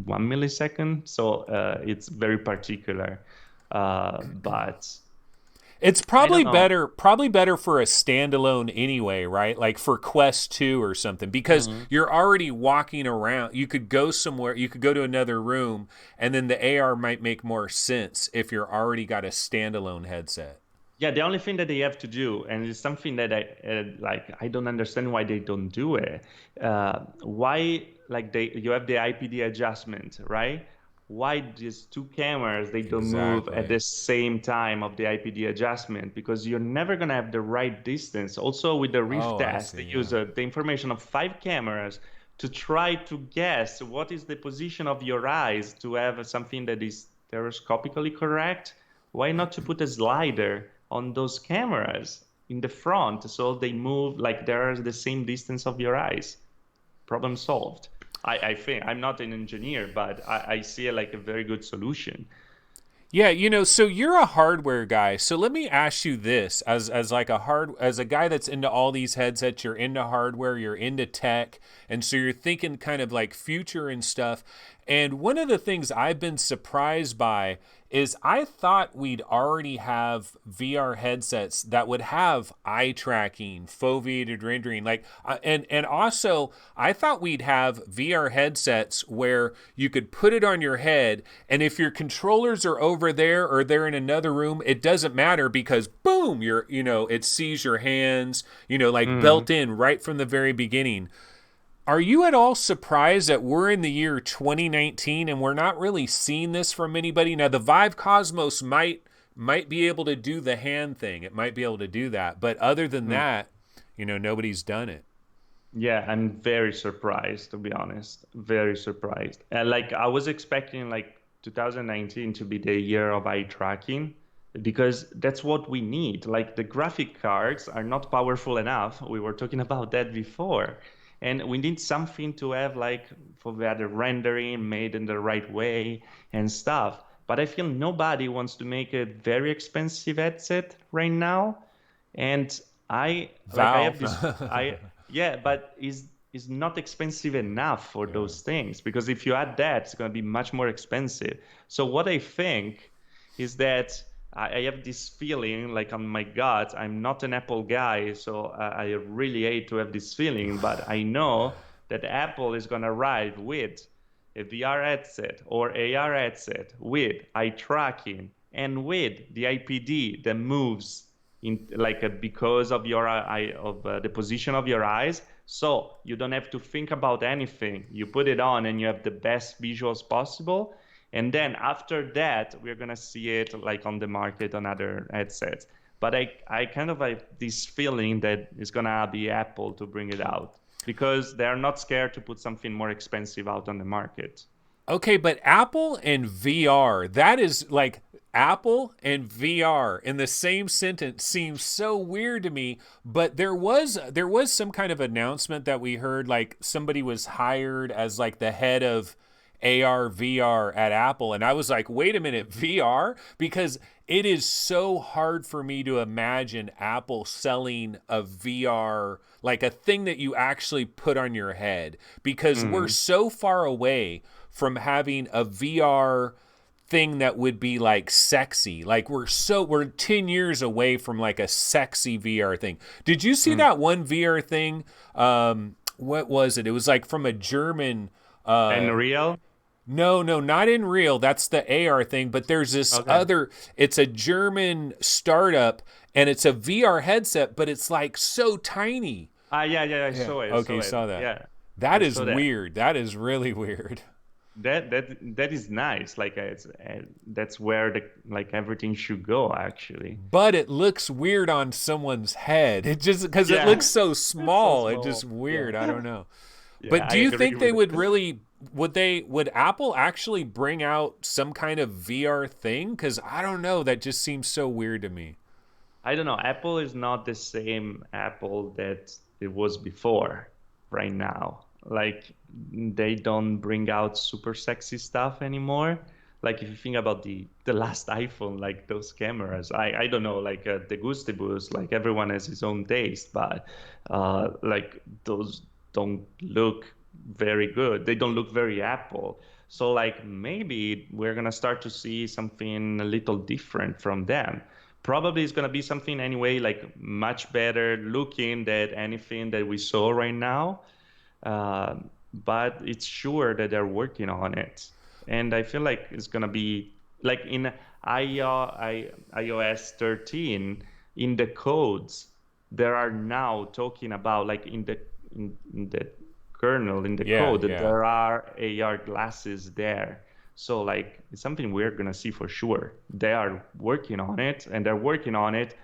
1 millisecond. So it's very particular. But It's I don't know. probably better for a standalone anyway, right? Like for Quest 2 or something, because Mhm. you're already walking around. You could go somewhere, you could go to another room, and then the AR might make more sense if you're already got a standalone headset. Yeah, the only thing that they have to do, and it's something that I don't understand why they don't do it. Why like you have the IPD adjustment, right? Why these two cameras they don't move at Exactly. the same time of the IPD adjustment? Because you're never gonna have the right distance. Also with the Rift Oh, I test, they see. use Yeah. the information of 5 cameras to try to guess what is the position of your eyes to have something that is stereoscopically correct. Why not to put a slider on those cameras in the front so they move like they're the same distance of your eyes? Problem solved. I think I'm not an engineer, but I see it like a very good solution. Yeah, so you're a hardware guy. So let me ask you this as like as a guy that's into all these headsets, you're into hardware, you're into tech, and so you're thinking kind of like future and stuff. And one of the things I've been surprised by is I thought we'd already have VR headsets that would have eye tracking, foveated rendering, and also I thought we'd have VR headsets where you could put it on your head, and if your controllers are over there or they're in another room, it doesn't matter because boom, it sees your hands, like Mhm. built in right from the very beginning. Are you at all surprised that we're in the year 2019 and we're not really seeing this from anybody? Now, the Vive Cosmos might be able to do the hand thing. It might be able to do that, but other than that, nobody's done it. Yeah, I'm very surprised, to be honest. Very surprised. And like I was expecting like 2019 to be the year of eye tracking because that's what we need. Like the graphic cards are not powerful enough. We were talking about that before. And we need something to have like for the rendering made in the right way and stuff. But I feel nobody wants to make a very expensive headset right now. And I have Valve. this I yeah, but is not expensive enough for Yeah. those things because if you add that, it's going to be much more expensive. So what I think is that I have this feeling like on my gut, I'm not an Apple guy, so I really hate to have this feeling, but I know that Apple is going to arrive with a VR headset or AR headset with eye tracking and with the IPD that moves in like because of your eye of the position of your eyes, so you don't have to think about anything. You put it on and you have the best visuals possible, and then after that we're gonna see it like on the market on other headsets. But I kind of have this feeling that it's gonna be Apple to bring it out because they're not scared to put something more expensive out on the market. Okay, but Apple and VR, that is like Apple and VR in the same sentence seems so weird to me, but there was some kind of announcement that we heard like somebody was hired as like the head of AR VR at Apple, and I was like, "Wait a minute, VR?" Because it is so hard for me to imagine Apple selling a VR, like a thing that you actually put on your head, because we're Mm. so far away from having a VR thing that would be like sexy. Like we're 10 years away from like a sexy VR thing. Did you see Mm. that one VR thing? What was it? It was like from a German And real? no, no, not in real. That's the AR thing. But there's this Okay. other, it's a German startup and it's a VR headset, but it's like so tiny. Yeah, yeah, I Yeah. saw it, I Okay, saw you it. saw that. Yeah, I That is saw that. weird. That is really weird. That is nice. Like that's where the like everything should go actually. But it looks weird on someone's head. It just because it looks Yeah, so it's so small, it just small. Yeah, weird. I don't know. yeah, But I do you agree think they with would it. really would Apple actually bring out some kind of VR thing? Because I don't know. That just seems so weird to me. I don't know. Apple is not the same Apple that it was before right now. Like they don't bring out super sexy stuff anymore. Like if you think about the last iPhone, like those cameras, I don't know, like the Gustibus, like everyone has his own taste, but like those don't look very good. They don't look very Apple. So like maybe we're gonna start to see something a little different from them. Probably it's gonna be something anyway, like much better looking than anything that we saw right now. But it's sure that they're working on it, and I feel like it's gonna be like in iOS 13 in the codes. There are now talking about like in the kernel in the Yeah, code that yeah. there are AR glasses there. So like it's something we're gonna see for sure. They are working on it, and they're working on it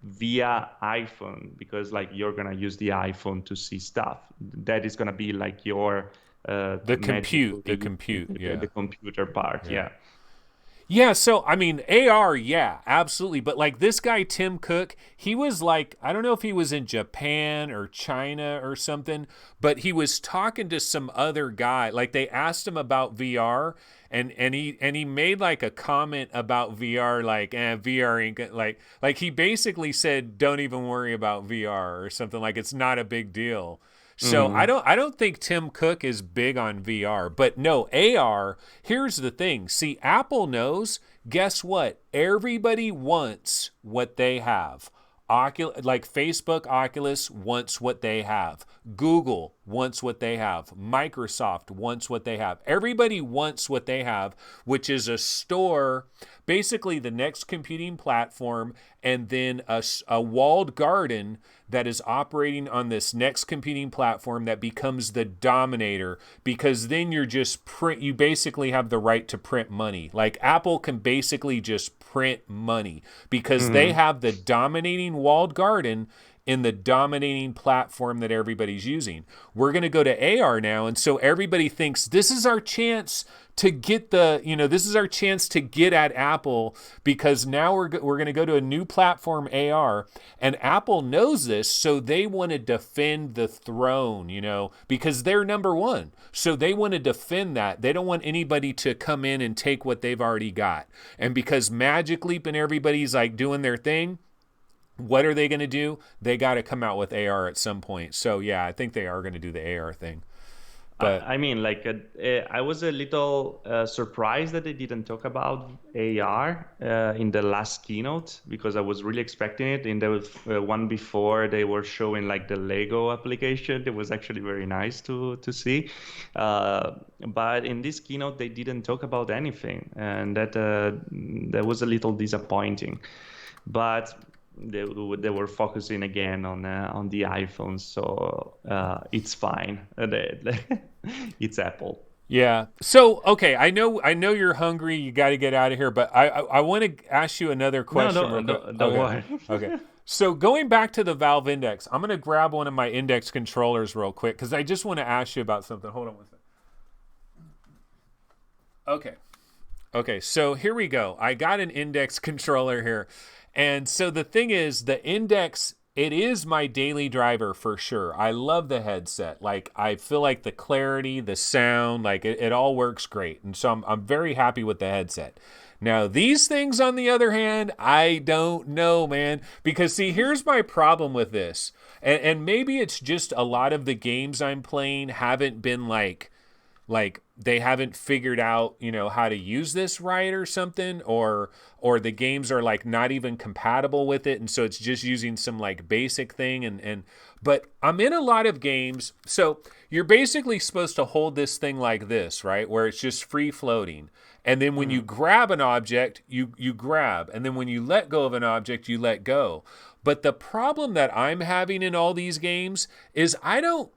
via iPhone because like you're gonna use the iPhone to see stuff. That is gonna be like your The magic compute, the link compute. into Yeah, the computer part. yeah. Yeah. Yeah, so I mean AR, yeah, absolutely. But like this guy Tim Cook, he was like, I don't know if he was in Japan or China or something, but he was talking to some other guy. Like they asked him about VR, and he made like a comment about VR, like VR ain't like he basically said, don't even worry about VR or something, like it's not a big deal. So I Mm-hmm. don't I don't think Tim Cook is big on VR, but no, AR, here's the thing. See, Apple knows, guess what? Everybody wants what they have. Like Facebook Oculus wants what they have. Google wants what they have. Microsoft wants what they have. Everybody wants what they have, which is a store, basically the next computing platform, and then a walled garden that is operating on this next computing platform that becomes the dominator, because then you basically have the right to print money. Like Apple can basically just print money because they Mm-hmm. have the dominating walled garden in the dominating platform that everybody's using. We're going to go to AR now, and so everybody thinks this is our chance to get this is our chance to get at Apple, because now we're going to go to a new platform, AR, and Apple knows this, so they want to defend the throne, because they're number one. So they want to defend that. They don't want anybody to come in and take what they've already got. And because Magic Leap and everybody's like doing their thing, what are they going to do? They got to come out with AR at some point. So yeah, I think they are going to do the AR thing. But I mean, like, I was a little surprised that they didn't talk about AR in the last keynote, because I was really expecting it. In the one before, they were showing like the Lego application. It was actually very nice to see. But in this keynote, they didn't talk about anything, and that was a little disappointing. But they were focusing again on the iPhone, so it's fine. It's Apple. yeah. So okay, I know you're hungry. You got to get out of here. But I want to ask you another No, question real don't quick. don't Okay. worry. Okay. So going back to the Valve Index, I'm gonna grab one of my Index controllers real quick because I just want to ask you about something. Hold on one second. Okay. Okay, so here we go. I got an Index controller here. And so the thing is, the Index, it is my daily driver for sure. I love the headset. Like, I feel like the clarity, the sound, like it all works great. And so I'm very happy with the headset. Now, these things, on the other hand, I don't know, man. Because, see, here's my problem with this. And maybe it's just a lot of the games I'm playing haven't been like they haven't figured out how to use this right or something, or the games are like not even compatible with it, and so it's just using some like basic thing. And but I'm in a lot of games, so you're basically supposed to hold this thing like this, right, where it's just free floating, and then when you Mhm. grab an object, you grab, and then when you let go of an object, you let go. But the problem that I'm having in all these games is I don't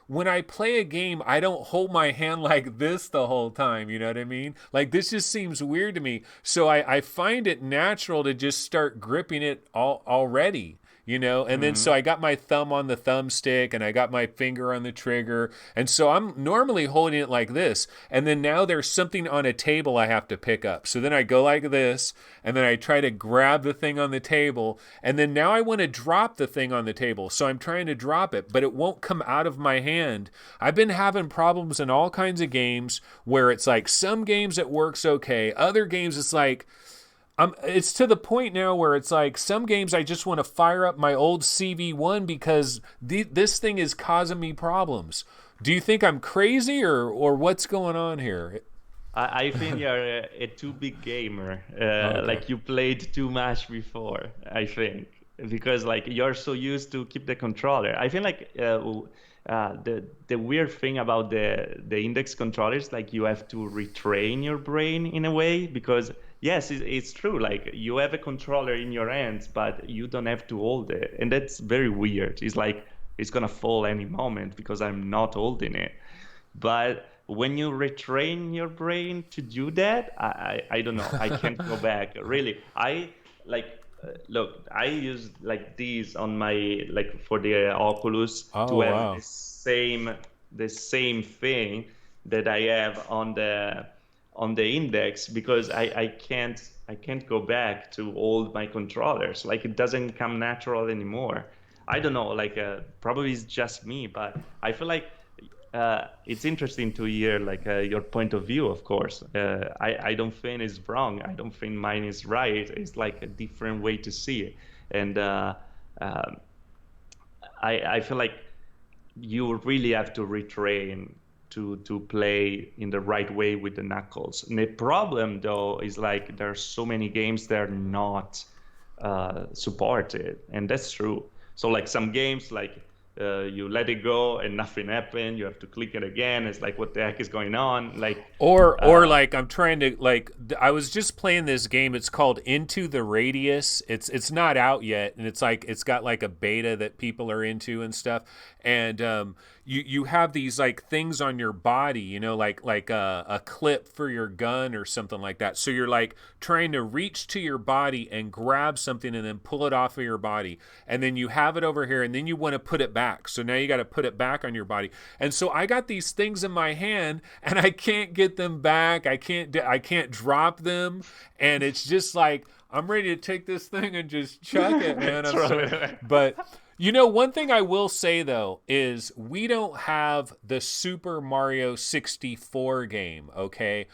when I play a game, I don't hold my hand like this the whole time. You know what I mean? Like, this just seems weird to me. So I find it natural to just start gripping it already. And then so Mhm. I got my thumb on the thumbstick and I got my finger on the trigger. And so I'm normally holding it like this. And then now there's something on a table I have to pick up. So then I go like this, and then I try to grab the thing on the table. And then now I want to drop the thing on the table. So I'm trying to drop it, but it won't come out of my hand. I've been having problems in all kinds of games where it's like some games it works okay. Other games it's like, it's to the point now where it's like some games I just want to fire up my old CV1 because this thing is causing me problems. Do you think I'm crazy, or what's going on here? I think you're a too big gamer. Okay. Like you played too much before, I think, because like you're so used to keep the controller. I feel like the weird thing about the index controllers, like you have to retrain your brain in a way, because yes, it's true. Like you have a controller in your hands, but you don't have to hold it, and that's very weird. It's like it's gonna fall any moment because I'm not holding it. But when you retrain your brain to do that, I don't know. I can't go back. Really, I like look. I use like these on my like for the Oculus to Oh, have wow. the same thing that I have on the on the index because I can't go back to hold my controllers. Like it doesn't come natural anymore. I don't know, like probably it's just me, but I feel like it's interesting to hear like your point of view, of course. I don't think it's wrong. I don't think mine is right. It's like a different way to see it. And um I feel like you really have to retrain to play in the right way with the knuckles. And the problem though is like there's so many games that are not supported, and that's true. So like some games like you let it go and nothing happened. You have to click it again. It's like what the heck is going on? Like Or like I'm trying to like I was just playing this game. It's called Into the Radius. It's not out yet, and it's like it's got like a beta that people are into and stuff. And you have these like things on your body, you know, like a clip for your gun or something like that. So you're like trying to reach to your body and grab something and then pull it off of your body, and then you have it over here, and then you want to put it back. So now you got to put it back on your body. And so I got these things in my hand, and I can't get them back. I can't drop them, and it's just like I'm ready to take this thing and just chuck it, man. But you know, one thing I will say though is we don't have the Super Mario 64 game, okay?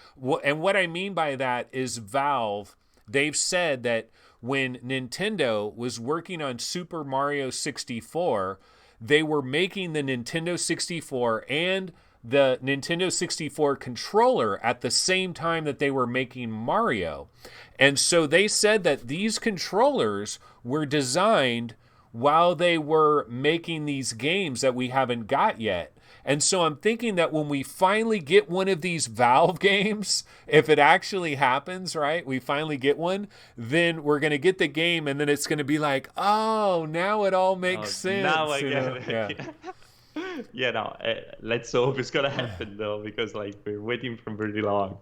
And what I mean by that is Valve, they've said that when Nintendo was working on Super Mario 64, they were making the Nintendo 64 and the Nintendo 64 controller at the same time that they were making Mario. And so they said that these controllers were designed while they were making these games that we haven't got yet. And so I'm thinking that when we finally get one of these Valve games, if it actually happens, right, we finally get one, then we're going to get the game, and then it's going to be like, oh, now it all makes sense. Now I you get know? it. Yeah. Yeah, no, let's hope it's gonna happen though, because like we're waiting for pretty long.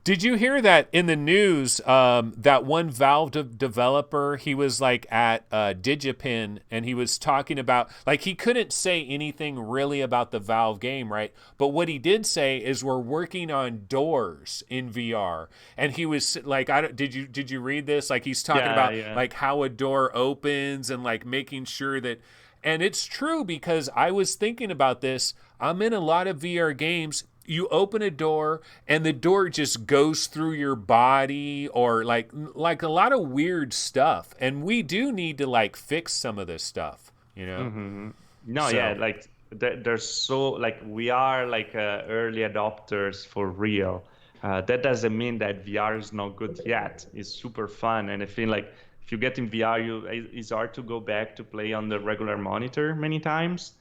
Did you hear that in the news? That one Valve developer, he was like at DigiPen, and he was talking about like he couldn't say anything really about the Valve game, right? But what he did say is we're working on doors in VR, and he was like, did you read this? Like he's talking about Yeah. like how a door opens and like making sure that. And it's true because I was thinking about this. I'm in a lot of VR games. You open a door and the door just goes through your body, or like a lot of weird stuff. And we do need to like fix some of this stuff, you know? Mm-hmm. No, yeah, So, like there's so like we are like early adopters for real. That doesn't mean that VR is not good yet. It's super fun, and I feel like if you get in VR, it's hard to go back to play on the regular monitor many times.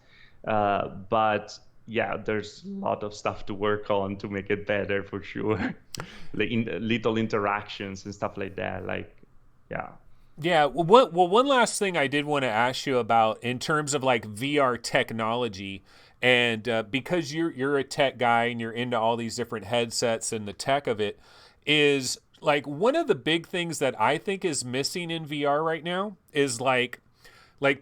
But yeah, there's a lot of stuff to work on to make it better for sure. Like little interactions and stuff like that. Like, yeah. yeah. One last thing I did want to ask you about in terms of like VR technology, and because you're a tech guy and you're into all these different headsets and the tech of it, is like one of the big things that I think is missing in VR right now is like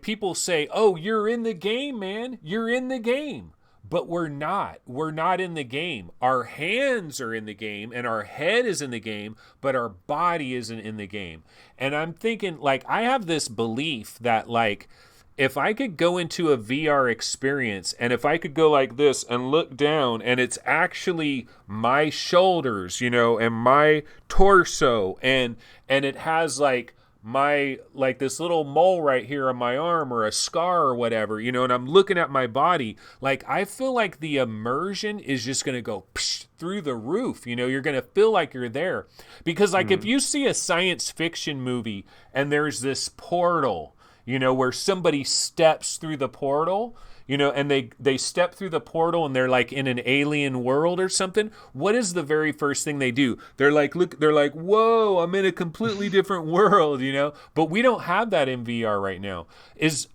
people say, "Oh, you're in the game, man. You're in the game." But we're not. We're not in the game. Our hands are in the game and our head is in the game, but our body isn't in the game. And I'm thinking, like, I have this belief that, like, if I could go into a VR experience and if I could go like this and look down and it's actually my shoulders, you know, and my torso, and it has like my like this little mole right here on my arm or a scar or whatever, you know, and I'm looking at my body, like I feel like the immersion is just going to go through the roof. You know, you're going to feel like you're there. Because like if you see a science fiction movie and there's this portal, you know, where somebody steps through the portal, you know, and they step through the portal and they're like in an alien world or something. What is the very first thing they do? They're like, look, they're like, whoa, I'm in a completely different world, you know. But we don't have that in VR right now.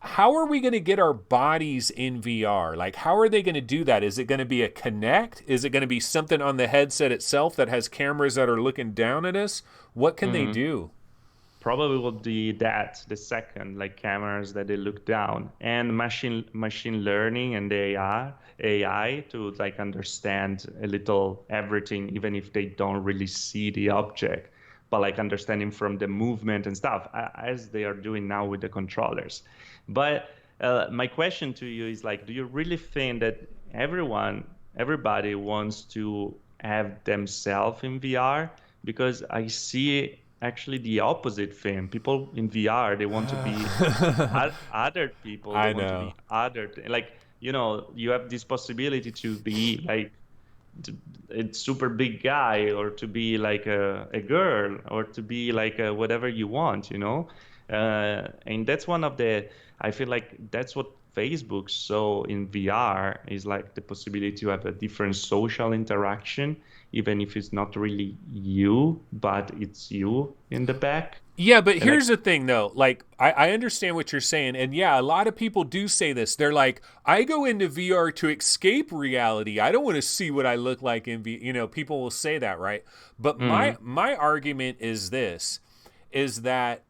How are we going to get our bodies in VR? Like, how are they going to do that? Is it going to be a Kinect? Is it going to be something on the headset itself that has cameras that are looking down at us? What can they do? probably will be that the second, like cameras that they look down, and machine learning and the AI to like understand a little everything, even if they don't really see the object, but like understanding from the movement and stuff, as they are doing now with the controllers. But my question to you is like, do you really think that everybody wants to have themselves in VR? Because I see actually the opposite thing. People in VR, they want to be other people. They I want to know. be other, like, you have this possibility to be like a super big guy, or to be like a girl, or to be like whatever you want, and that's one of the, I feel like that's what Facebook saw in VR, is like the possibility to have a different social interaction, even if it's not really you, but it's you in the back. Yeah, but And like, here's the thing though. Like, I understand what you're saying. And yeah, a lot of people do say this. They're like, I go into VR to escape reality. I don't want to see what I look like in VR. People will say that, right? But my mm, my argument is this, is that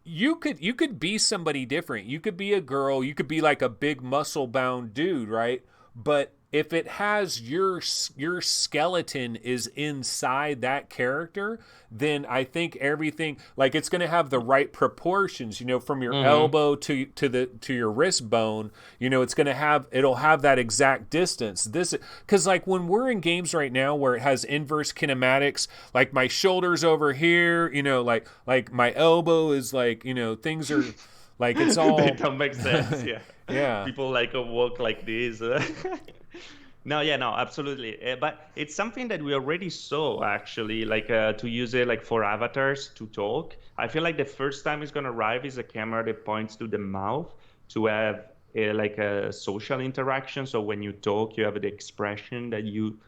you could be somebody different. You could be a girl, you could be like a big muscle bound dude, right? But if it has your skeleton is inside that character, then I think everything, like, it's going to have the right proportions, from your mm-hmm. elbow to your wrist bone. It'll have that exact distance. This, cuz like when we're in games right now where it has inverse kinematics, like my shoulders over here, like my elbow is like, things are like it's They all don't make sense. Yeah, yeah. people like walk like this. No, yeah, no, absolutely. But it's something that we already saw actually, like to use it like for avatars to talk. I feel like the first time it's gonna arrive is a camera that points to the mouth to have like a social interaction. So when you talk, you have the expression that you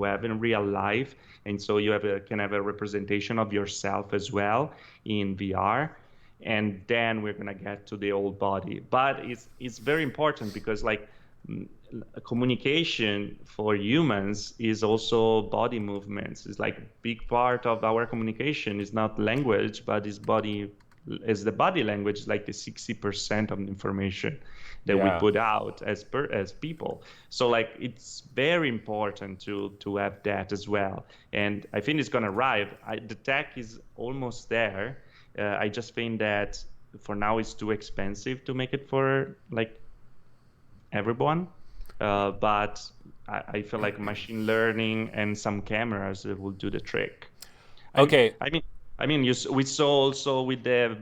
have in real life, and so you can have a representation of yourself as well in VR. And then we're gonna get to the old body. But it's very important because like communication for humans is also body movements. It's like a big part of our communication is not language, but is the body language, like the 60% of the information that we Yeah. put out as people. So like it's very important to have that as well. And I think it's gonna arrive. The tech is almost there. I just think that for now it's too expensive to make it for like everyone. But I feel like machine learning and some cameras will do the trick. I mean, Okay. I mean, we saw also with the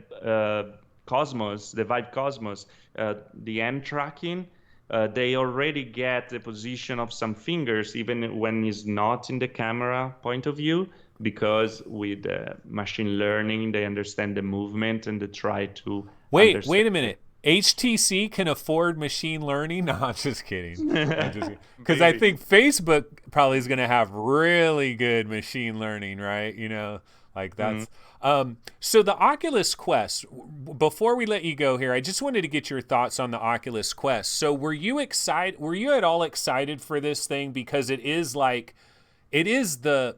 Cosmos, the Vive Cosmos, the hand tracking. They already get the position of some fingers, even when it's not in the camera point of view, because with machine learning, they understand the movement and they try to Wait understand. a minute. HTC can afford machine learning? No, I'm just kidding. I'm just because I Maybe. think Facebook probably is going to have really good machine learning, right? Like Mm. that's so the Oculus Quest. Before we let you go here, I just wanted to get your thoughts on the Oculus Quest. So, were you excited? Were you at all excited for this thing because it is like it is the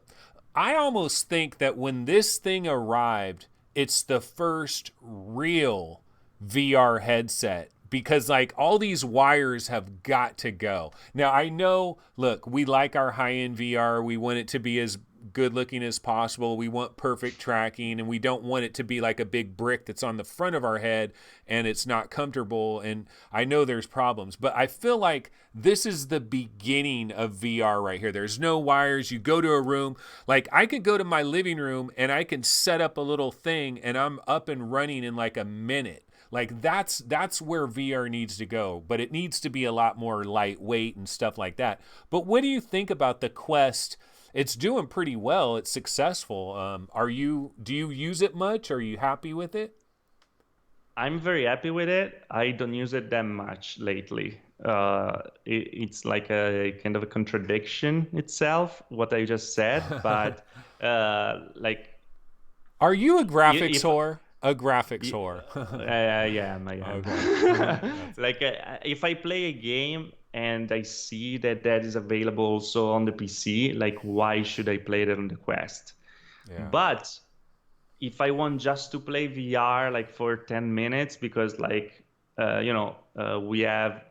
I almost think that when this thing arrived, it's the first real VR headset because like all these wires have got to go. Now I know, look, we like our high-end VR. We want it to be as good looking as possible. We want perfect tracking and we don't want it to be like a big brick that's on the front of our head and it's not comfortable. And I know there's problems, but I feel like this is the beginning of VR right here. There's no wires. You go to a room, like I could go to my living room and I can set up a little thing and I'm up and running in like a minute. Like that's where VR needs to go, but it needs to be a lot more lightweight and stuff like that. But what do you think about the Quest? It's doing pretty well. It's successful. Do you use it much? Are you happy with it? I'm very happy with it. I don't use it that much lately. It's like a kind of a contradiction itself, what I just said. But like, Are you a graphics if whore? A graphics y- whore. yeah, I am. Okay. That's Like, if I play a game and I see that that is available also on the PC, like, why should I play that on the Quest? yeah. But if I want just to play VR like for 10 minutes, because like, we have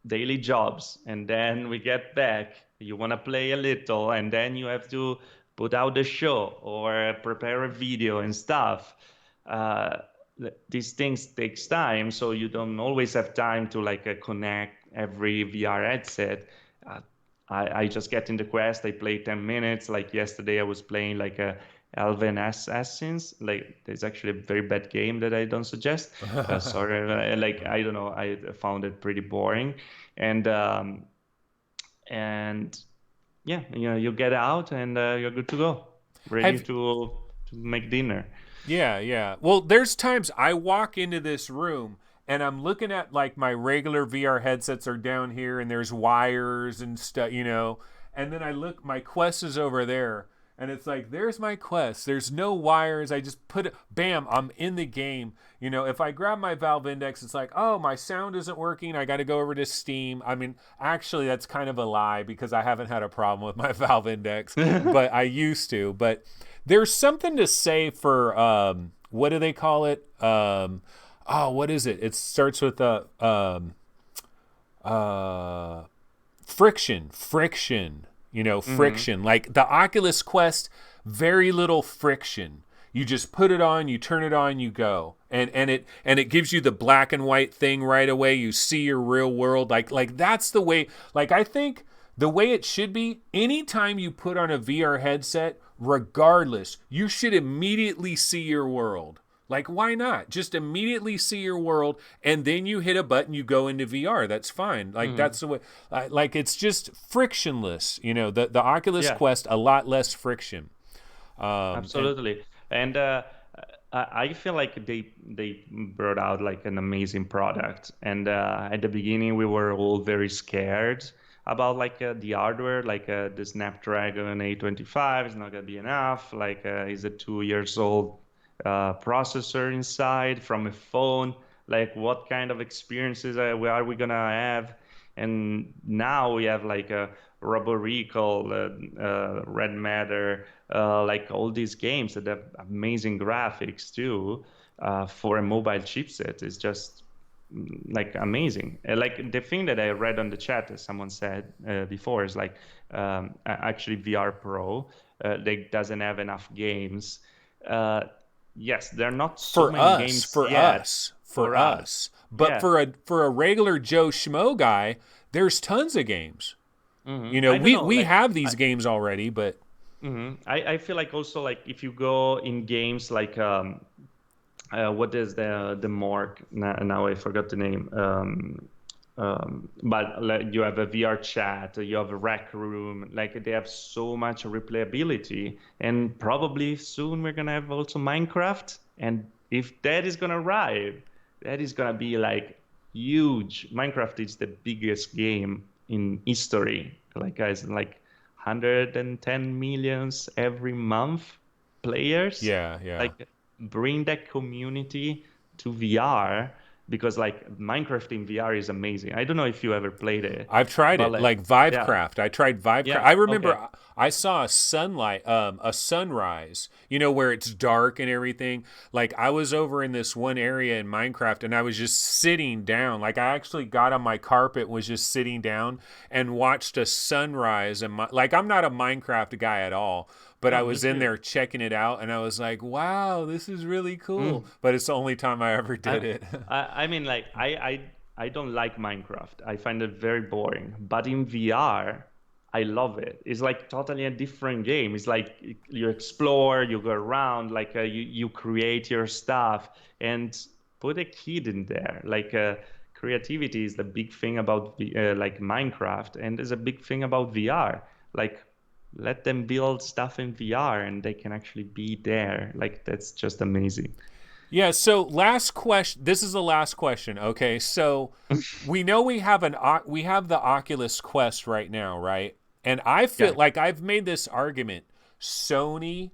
daily jobs and then we get back, you want to play a little and then you have to put out the show or prepare a video and stuff. Uh, these things takes time, so you don't always have time to like connect every VR headset. Uh, I just get in the Quest, I play 10 minutes. Like yesterday I was playing like a Elven Assassins. Like it's actually a very bad game that I don't suggest. Sorry, like I don't know, I found it pretty boring, and and yeah, you get out and you're good to go, ready Have to make dinner. Yeah, yeah. Well, there's times I walk into this room and I'm looking at like my regular VR headsets are down here and there's wires and stuff, and then I look, my Quest is over there and it's like, there's my Quest. There's no wires. I just put it, bam, I'm in the game. If I grab my Valve Index, it's like, oh, my sound isn't working. I got to go over to Steam. I mean, actually, that's kind of a lie because I haven't had a problem with my Valve Index, but I used to. But there's something to say for what do they call it? What is it? It starts with friction. Friction. Like the Oculus Quest, very little friction. You just put it on, you turn it on, you go, and it gives you the black and white thing right away. You see your real world. Like that's the way. Like I think the way it should be. Anytime you put on a VR headset, regardless, you should immediately see your world. Like, why not? Just immediately see your world, and then you hit a button, you go into VR. That's fine. Like, that's the way, like, it's just frictionless. The Oculus Yeah, Quest, a lot less friction. And absolutely. And I feel like they brought out like an amazing product. And at the beginning, we were all very scared about like the hardware, like the Snapdragon 825 is not gonna be enough. Like, is a 2 years old processor inside from a phone? Like, what kind of experiences are we gonna have? And now we have like a Robo Recall, Red Matter, like all these games that have amazing graphics too, for a mobile chipset is just like amazing. Like the thing that I read on the chat, as someone said before, is like actually VR Pro, they doesn't have enough games. Uh, yes, there are not so for many us, games for yet us, for for us. us. But Yeah. for a regular Joe Schmo guy, there's tons of games. I don't know. We Like, have these games already, but I feel like also like if you go in games like what is the morgue now I forgot the name, but like you have a VR chat, you have a rec room, like they have so much replayability, and probably soon we're gonna have also Minecraft, and if that is gonna arrive, that is gonna be like huge. Minecraft is the biggest game in history, like guys, like 110 millions every month players. yeah, yeah. Like, bring that community to VR, because like Minecraft in VR is amazing. I don't know if you ever played it, I've tried but it, like, like yeah, Vivecraft. I tried Vivecraft. yeah, I okay. remember I saw a sunrise, where it's dark and everything. Like I was over in this one area in Minecraft and I was just sitting down. Like I actually got on my carpet, was just sitting down and watched a sunrise. And like I'm not a Minecraft guy at all, but I Oh, me was in too. there checking it out and I was like, wow, this is really cool. Mm. But it's the only time I ever did I, it. I mean, like, I don't like Minecraft. I find it very boring. But in VR, I love it. It's like totally a different game. It's like you explore, you go around, like you create your stuff, and put a kid in there. Like, creativity is the big thing about like Minecraft, and is a big thing about VR. Like, let them build stuff in VR, and they can actually be there. Like, that's just amazing. Yeah, so last question. This is the last question. Okay, so we know we have the Oculus Quest right now, right? And I feel Yeah. like I've made this argument. Sony,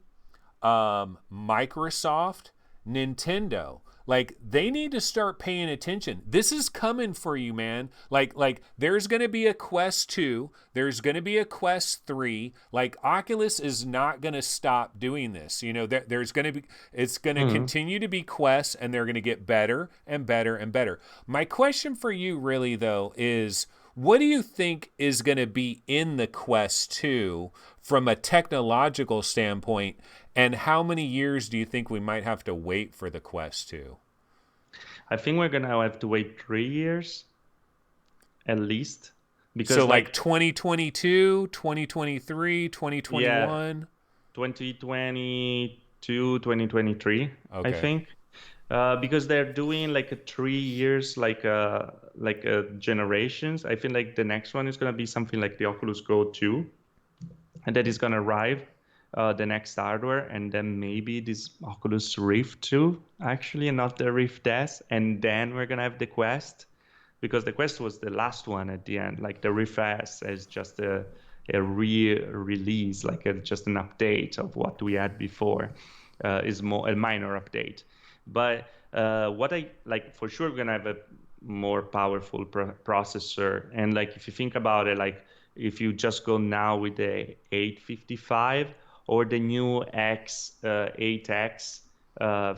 Microsoft, Nintendo. like they need to start paying attention. This is coming for you, man. Like there's going to be a Quest 2, there's going to be a Quest 3. Like Oculus is not going to stop doing this. You know, there's going to be, it's going to Mhm. continue to be Quests, and they're going to get better and better and better. My question for you really though is, what do you think is going to be in the Quest 2 from a technological standpoint, and how many years do you think we might have to wait for the Quest 2? I think we're gonna have to wait 3 years at least, So because like like 2022, 2023, yeah, 2021? 2022, 2023, I Okay. think. Because they're doing like a 3 years, like generations. I think like the next one is gonna be something like the Oculus Go 2, and that is gonna arrive the next hardware, and then maybe this Oculus Rift 2, actually, and not the Rift S, and then we're gonna have the Quest, because the Quest was the last one at the end. Like the Rift S is just a re-release, like just an update of what we had before, is more a minor update. But what I like for sure, we're gonna have a more powerful processor. And like if you think about it, like if you just go now with the 855 or the new X 8X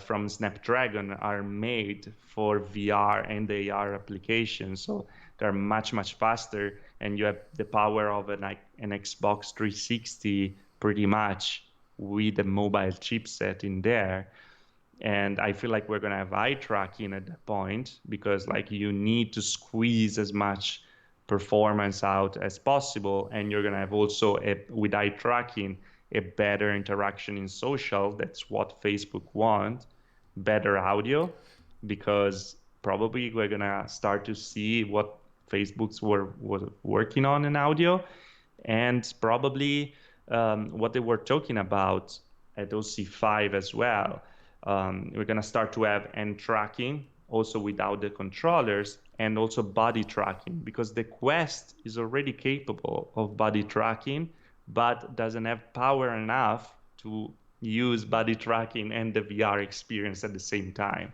from Snapdragon, are made for VR and AR applications. So they're much, much faster, and you have the power of an Xbox 360 pretty much with a mobile chipset in there. And I feel like we're going to have eye tracking at that point, because like you need to squeeze as much performance out as possible, and you're going to have also with eye tracking a better interaction in social. That's what Facebook wants. Better audio, because probably we're going to start to see what Facebook's were working on in audio, and probably what they were talking about at OC5 as well. We're going to start to have hand tracking also without the controllers, and also body tracking, because the Quest is already capable of body tracking, but doesn't have power enough to use body tracking and the VR experience at the same time.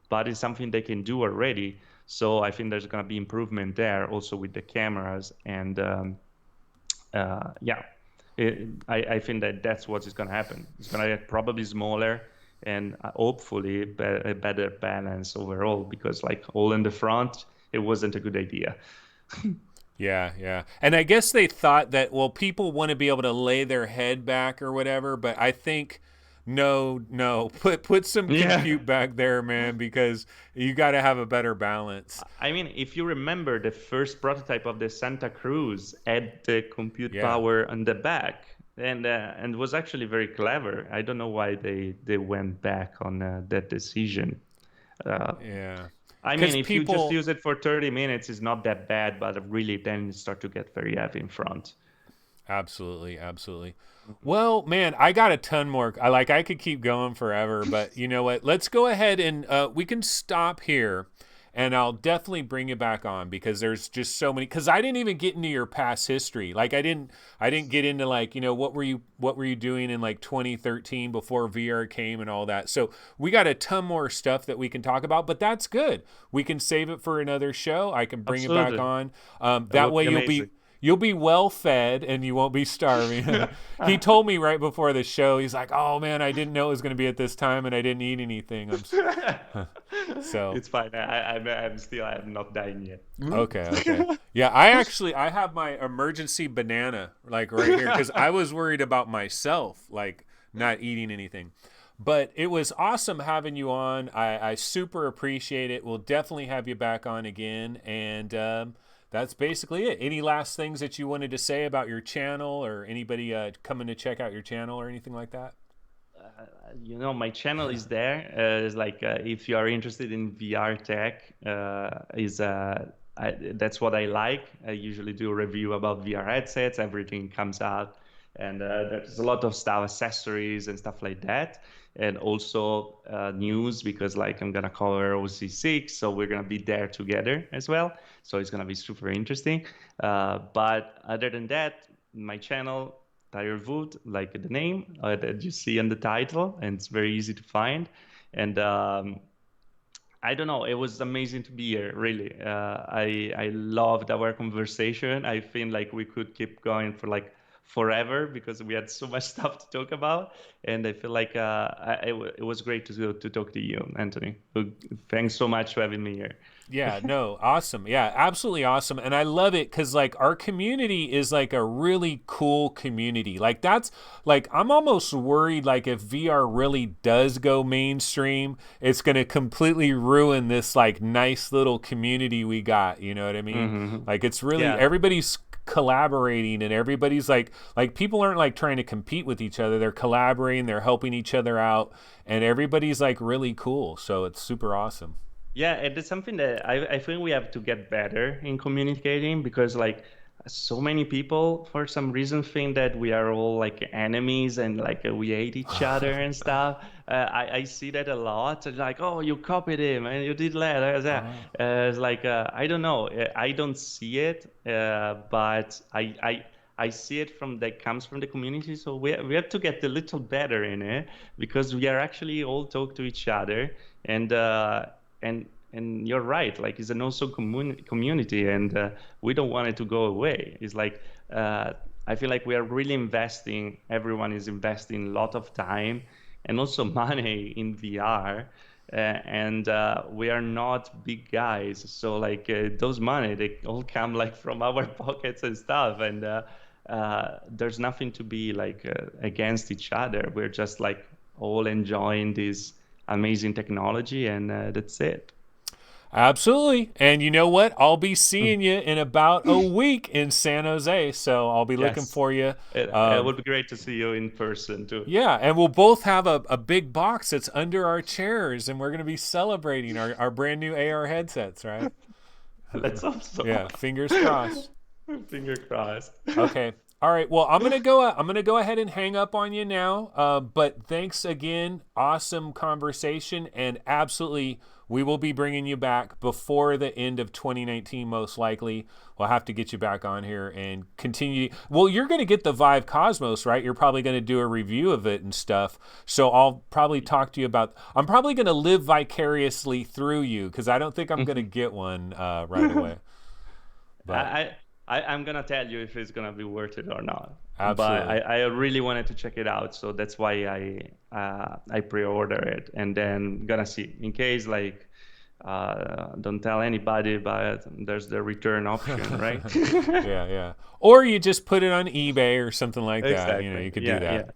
But it's something they can do already. So I think there's going to be improvement there also with the cameras. And yeah, I think that that's what is going to happen. It's going to get probably smaller, and hopefully a better balance overall, because like all in the front, it wasn't a good idea. Yeah, yeah. And I guess they thought that, well, people want to be able to lay their head back or whatever, but I think no, no. Put some Yeah. compute back there, man, because you got to have a better balance. I mean, if you remember, the first prototype of the Santa Cruz had the compute Yeah. power on the back, and was actually very clever. I don't know why they went back on that decision. Uh, Yeah. I mean, Cuz if you just people use it for 30 minutes, it's not that bad, but really then you start to get very heavy in front. absolutely, absolutely. Well, man, I got a ton more. I could keep going forever, but you know what? Let's go ahead and we can stop here, and I'll definitely bring you back on because there's just so many. Because I didn't even get into your past history. Like I didn't get into like what were you doing in like 2013 before VR came and all that. So we got a ton more stuff that we can talk about, but that's good. We can save it for another show. I can bring you back Absolutely. on. That That would way be amazing. you'll be well fed and you won't be starving. He told me right before the show, he's like, "Oh man, I didn't know it was going to be at this time, and I didn't eat anything." So It's fine. I'm not dying yet. okay, okay, yeah. I have my emergency banana like right here because I was worried about myself like not eating anything. But it was awesome having you on. I super appreciate it. We'll definitely have you back on again, and that's basically it. Any last things that you wanted to say about your channel or anybody coming to check out your channel or anything like that? My channel is there. It's like if you are interested in VR tech, that's what I like. I usually do a review about VR headsets. Everything comes out, and there's a lot of stuff, accessories and stuff like that, and also news, because like I'm gonna cover OC6, so we're gonna be there together as well. So it's gonna be super interesting. But other than that, my channel, Tyriel, like the name that you see in the title, and it's very easy to find. And I don't know. It was amazing to be here. Really, I loved our conversation. I feel like we could keep going for like forever because we had so much stuff to talk about, and I feel like it was great to talk to you, Anthony. Thanks so much for having me here. Yeah, no, awesome. Yeah, absolutely awesome. And I love it because, like, our community is like a really cool community. Like, that's like, I'm almost worried, like, if VR really does go mainstream, it's going to completely ruin this, like, nice little community we got. You know what I mean? Hmm. Like, it's really, Yeah. everybody's collaborating and everybody's like people aren't like trying to compete with each other. They're collaborating, they're helping each other out, and everybody's like really cool. So it's super awesome. Yeah, it is something that I think we have to get better in communicating because like so many people for some reason think that we are all like enemies and like we hate each other and stuff. I see that a lot. It's like, oh, you copied him and you did that. Oh. It's like I don't know. I don't see it, but I see it from that comes from the community. So we have to get a little better in it because we are actually all talk to each other and. And you're right, like it's an also community, and we don't want it to go away. It's like I feel like we are really investing, everyone is investing a lot of time and also money in VR, and we are not big guys, so like those money they all come like from our pockets and stuff, and there's nothing to be like against each other. We're just like all enjoying this amazing technology, and that's it. Absolutely. And you know what? I'll be Mm. seeing you in about a week in San Jose. So I'll be looking Yes, for you. it would be great to see you in person too. Yeah. And we'll both have a big box that's under our chairs. And we're going to be celebrating our brand new AR headsets, right? Let's hope so. Yeah. Fingers crossed. Finger crossed. Okay. All right. Well, I'm gonna go. I'm gonna go ahead and hang up on you now. But thanks again. Awesome conversation, and absolutely, we will be bringing you back before the end of 2019. Most likely, we'll have to get you back on here and continue. Well, you're gonna get the Vive Cosmos, right? You're probably gonna do a review of it and stuff. So I'll probably talk to you about. I'm probably gonna live vicariously through you because I don't think I'm gonna get one right away. But I, I'm gonna tell you if it's gonna be worth it or not. But absolutely. I really wanted to check it out, so that's why I pre-order it, and then gonna see in case like don't tell anybody, but there's the return option, right? Yeah, yeah. Or you just put it on eBay or something like that. You know, Exactly. you could do Yeah, that. yeah.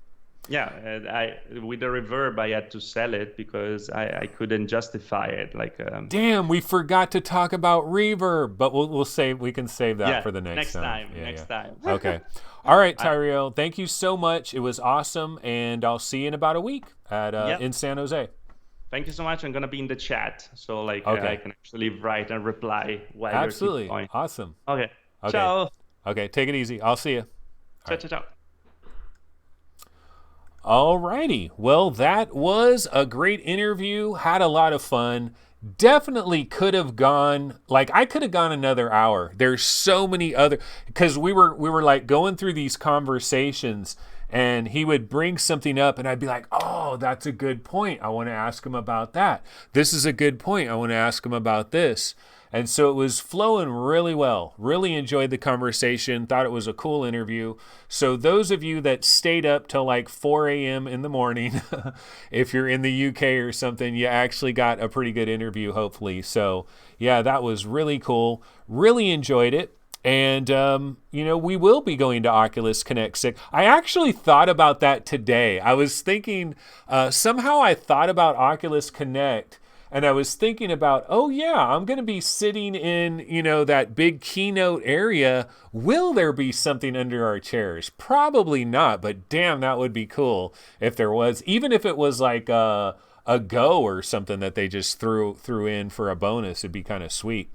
Yeah, and I with the reverb I had to sell it because I couldn't justify it. Like Damn, we forgot to talk about reverb, but we'll save. We can save that yeah, for the next time. Yeah, next yeah. time. Okay. All right, I, Tyriel. Thank you so much. It was awesome, and I'll see you in about a week at yeah, in San Jose. thank you so much. I'm gonna be in the chat, so like I Okay. can actually write and reply while you're keep Absolutely. going. Awesome. Okay. Okay. Ciao. Okay. Take it easy. I'll see you. All Ciao, right. ciao, ciao. Alrighty. Well, that was a great interview. Had a lot of fun. Definitely could have gone like I could have gone another hour. There's so many other because we were like going through these conversations and he would bring something up and I'd be like, "Oh, that's a good point. I want to ask him about that. This is a good point. I want to ask him about this." And so it was flowing really well. Really enjoyed the conversation. Thought it was a cool interview. So those of you that stayed up till like 4 a.m. in the morning, if you're in the UK or something, you actually got a pretty good interview, hopefully. So yeah, that was really cool. Really enjoyed it. And, we will be going to Oculus Connect 6. I actually thought about that today. I was thinking, somehow I thought about Oculus Connect and I was thinking about, oh yeah, I'm going to be sitting in, that big keynote area. Will there be something under our chairs? Probably not, but damn, that would be cool if there was, even if it was like a Go or something that they just threw in for a bonus. It'd be kind of sweet.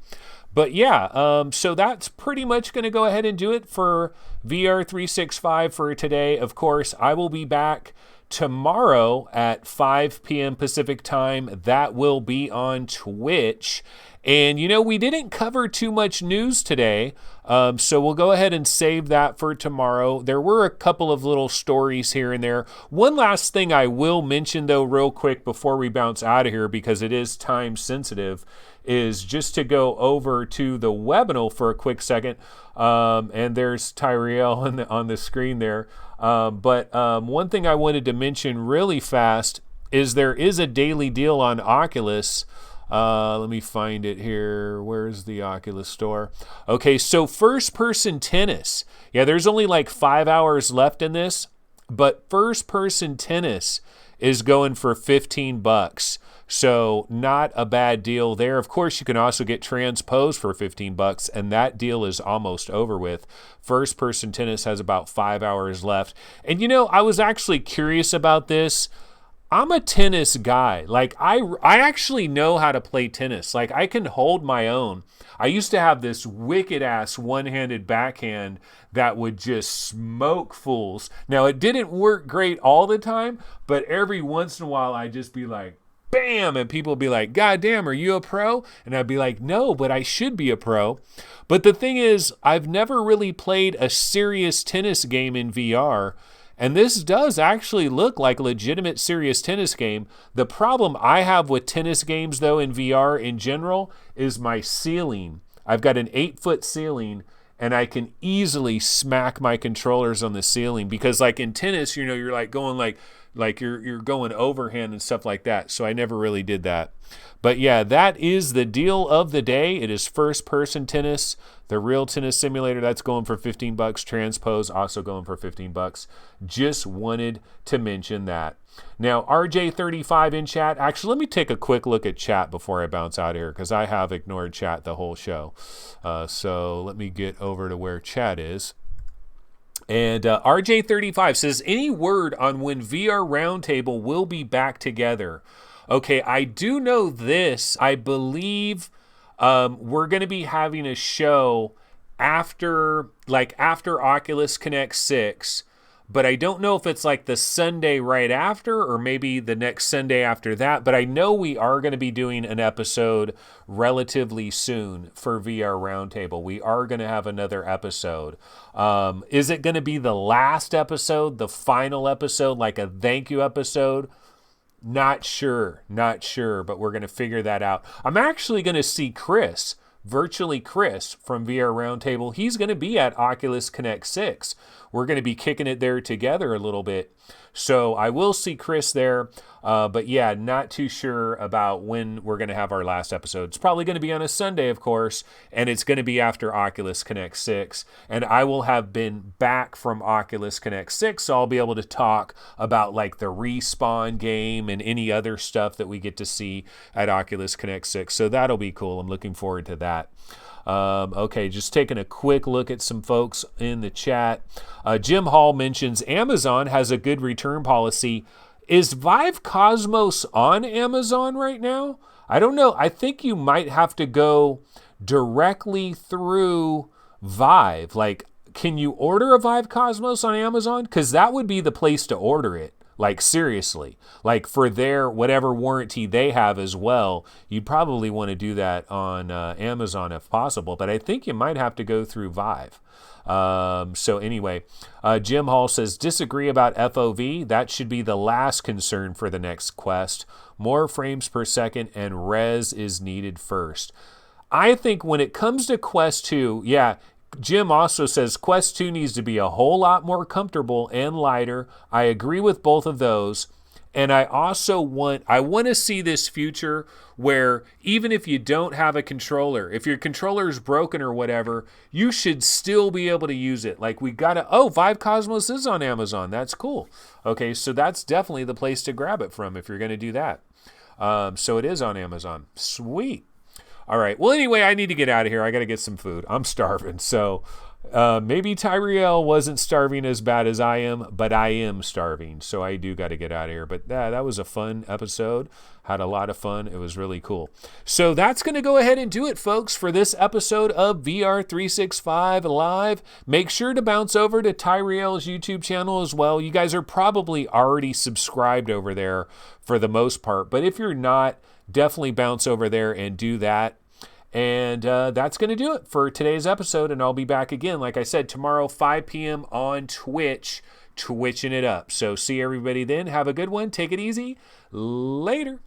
But yeah, so that's pretty much going to go ahead and do it for VR 365 for today. Of course, I will be back tomorrow at 5 p.m. Pacific time. That will be on Twitch. And, we didn't cover too much news today, so we'll go ahead and save that for tomorrow. There were a couple of little stories here and there. One last thing I will mention, though, real quick before we bounce out of here, because it is time sensitive, is just to go over to the webinar for a quick second. And there's Tyriel on the screen there. But one thing I wanted to mention really fast is there is a daily deal on Oculus. Let me find it here. Where's the Oculus store? Okay, so first-person tennis. Yeah, there's only like 5 hours left in this, but first-person tennis is going for $15. So not a bad deal there. Of course, you can also get Transpose for $15, and that deal is almost over with. First-person tennis has about 5 hours left. And I was actually curious about this. I'm a tennis guy. Like, I actually know how to play tennis. Like, I can hold my own. I used to have this wicked-ass one-handed backhand that would just smoke fools. Now, it didn't work great all the time, but every once in a while, I'd just be like, bam, and people would be like, God damn, are you a pro? And I'd be like, no, but I should be a pro. But the thing is, I've never really played a serious tennis game in VR. And this does actually look like a legitimate serious tennis game. The problem I have with tennis games, though, in VR in general, is my ceiling. I've got an 8-foot ceiling, and I can easily smack my controllers on the ceiling because, like in tennis, you're like going like you're going overhand and stuff like that. So I never really did that. But yeah, that is the deal of the day. It is first-person tennis. The real tennis simulator, that's going for $15. Transpose also going for $15. Just wanted to mention that. Now, RJ35 in chat. Actually, let me take a quick look at chat before I bounce out of here because I have ignored chat the whole show. So let me get over to where chat is. And RJ35 says, any word on when VR Roundtable will be back together? Okay, I do know this. I believe we're going to be having a show after Oculus Connect 6, but I don't know if it's like the Sunday right after or maybe the next Sunday after that. But I know we are going to be doing an episode relatively soon for VR Roundtable. We are going to have another episode. Is it going to be the last episode, the final episode, like a thank you episode? Not sure, but we're going to figure that out. I'm actually going to see virtually Chris from VR Roundtable. He's going to be at Oculus Connect 6. We're going to be kicking it there together a little bit. So I will see Chris there. But yeah, not too sure about when we're going to have our last episode. It's probably going to be on a Sunday, of course, and it's going to be after Oculus Connect 6. And I will have been back from Oculus Connect 6, so I'll be able to talk about like the Respawn game and any other stuff that we get to see at Oculus Connect 6. So that'll be cool. I'm looking forward to that. Okay, just taking a quick look at some folks in the chat. Jim Hall mentions Amazon has a good return policy. Is Vive Cosmos on Amazon right now? I don't know. I think you might have to go directly through Vive. Like, can you order a Vive Cosmos on Amazon? Because that would be the place to order it. Like, seriously. Like, for their whatever warranty they have as well, you'd probably want to do that on Amazon if possible. But I think you might have to go through Vive. So anyway, Jim Hall says, disagree about FOV. That should be the last concern for the next Quest. More frames per second and res is needed first. I think when it comes to Quest 2, yeah, Jim also says Quest 2 needs to be a whole lot more comfortable and lighter. I agree with both of those. And I also want to see this future where even if you don't have a controller, if your controller is broken or whatever, you should still be able to use it. Like Vive Cosmos is on Amazon. That's cool. Okay, so that's definitely the place to grab it from if you're going to do that. So it is on Amazon. Sweet. All right. Well, anyway, I need to get out of here. I got to get some food. I'm starving. So maybe Tyriel wasn't starving as bad as I am, but I am starving. So I do got to get out of here. But that was a fun episode. Had a lot of fun. It was really cool. So that's going to go ahead and do it, folks, for this episode of VR 365 Live. Make sure to bounce over to Tyriel's YouTube channel as well. You guys are probably already subscribed over there for the most part. But if you're not, definitely bounce over there and do that. And that's going to do it for today's episode. And I'll be back again, like I said, tomorrow, 5 p.m. on Twitch, twitching it up. So see everybody then. Have a good one. Take it easy. Later.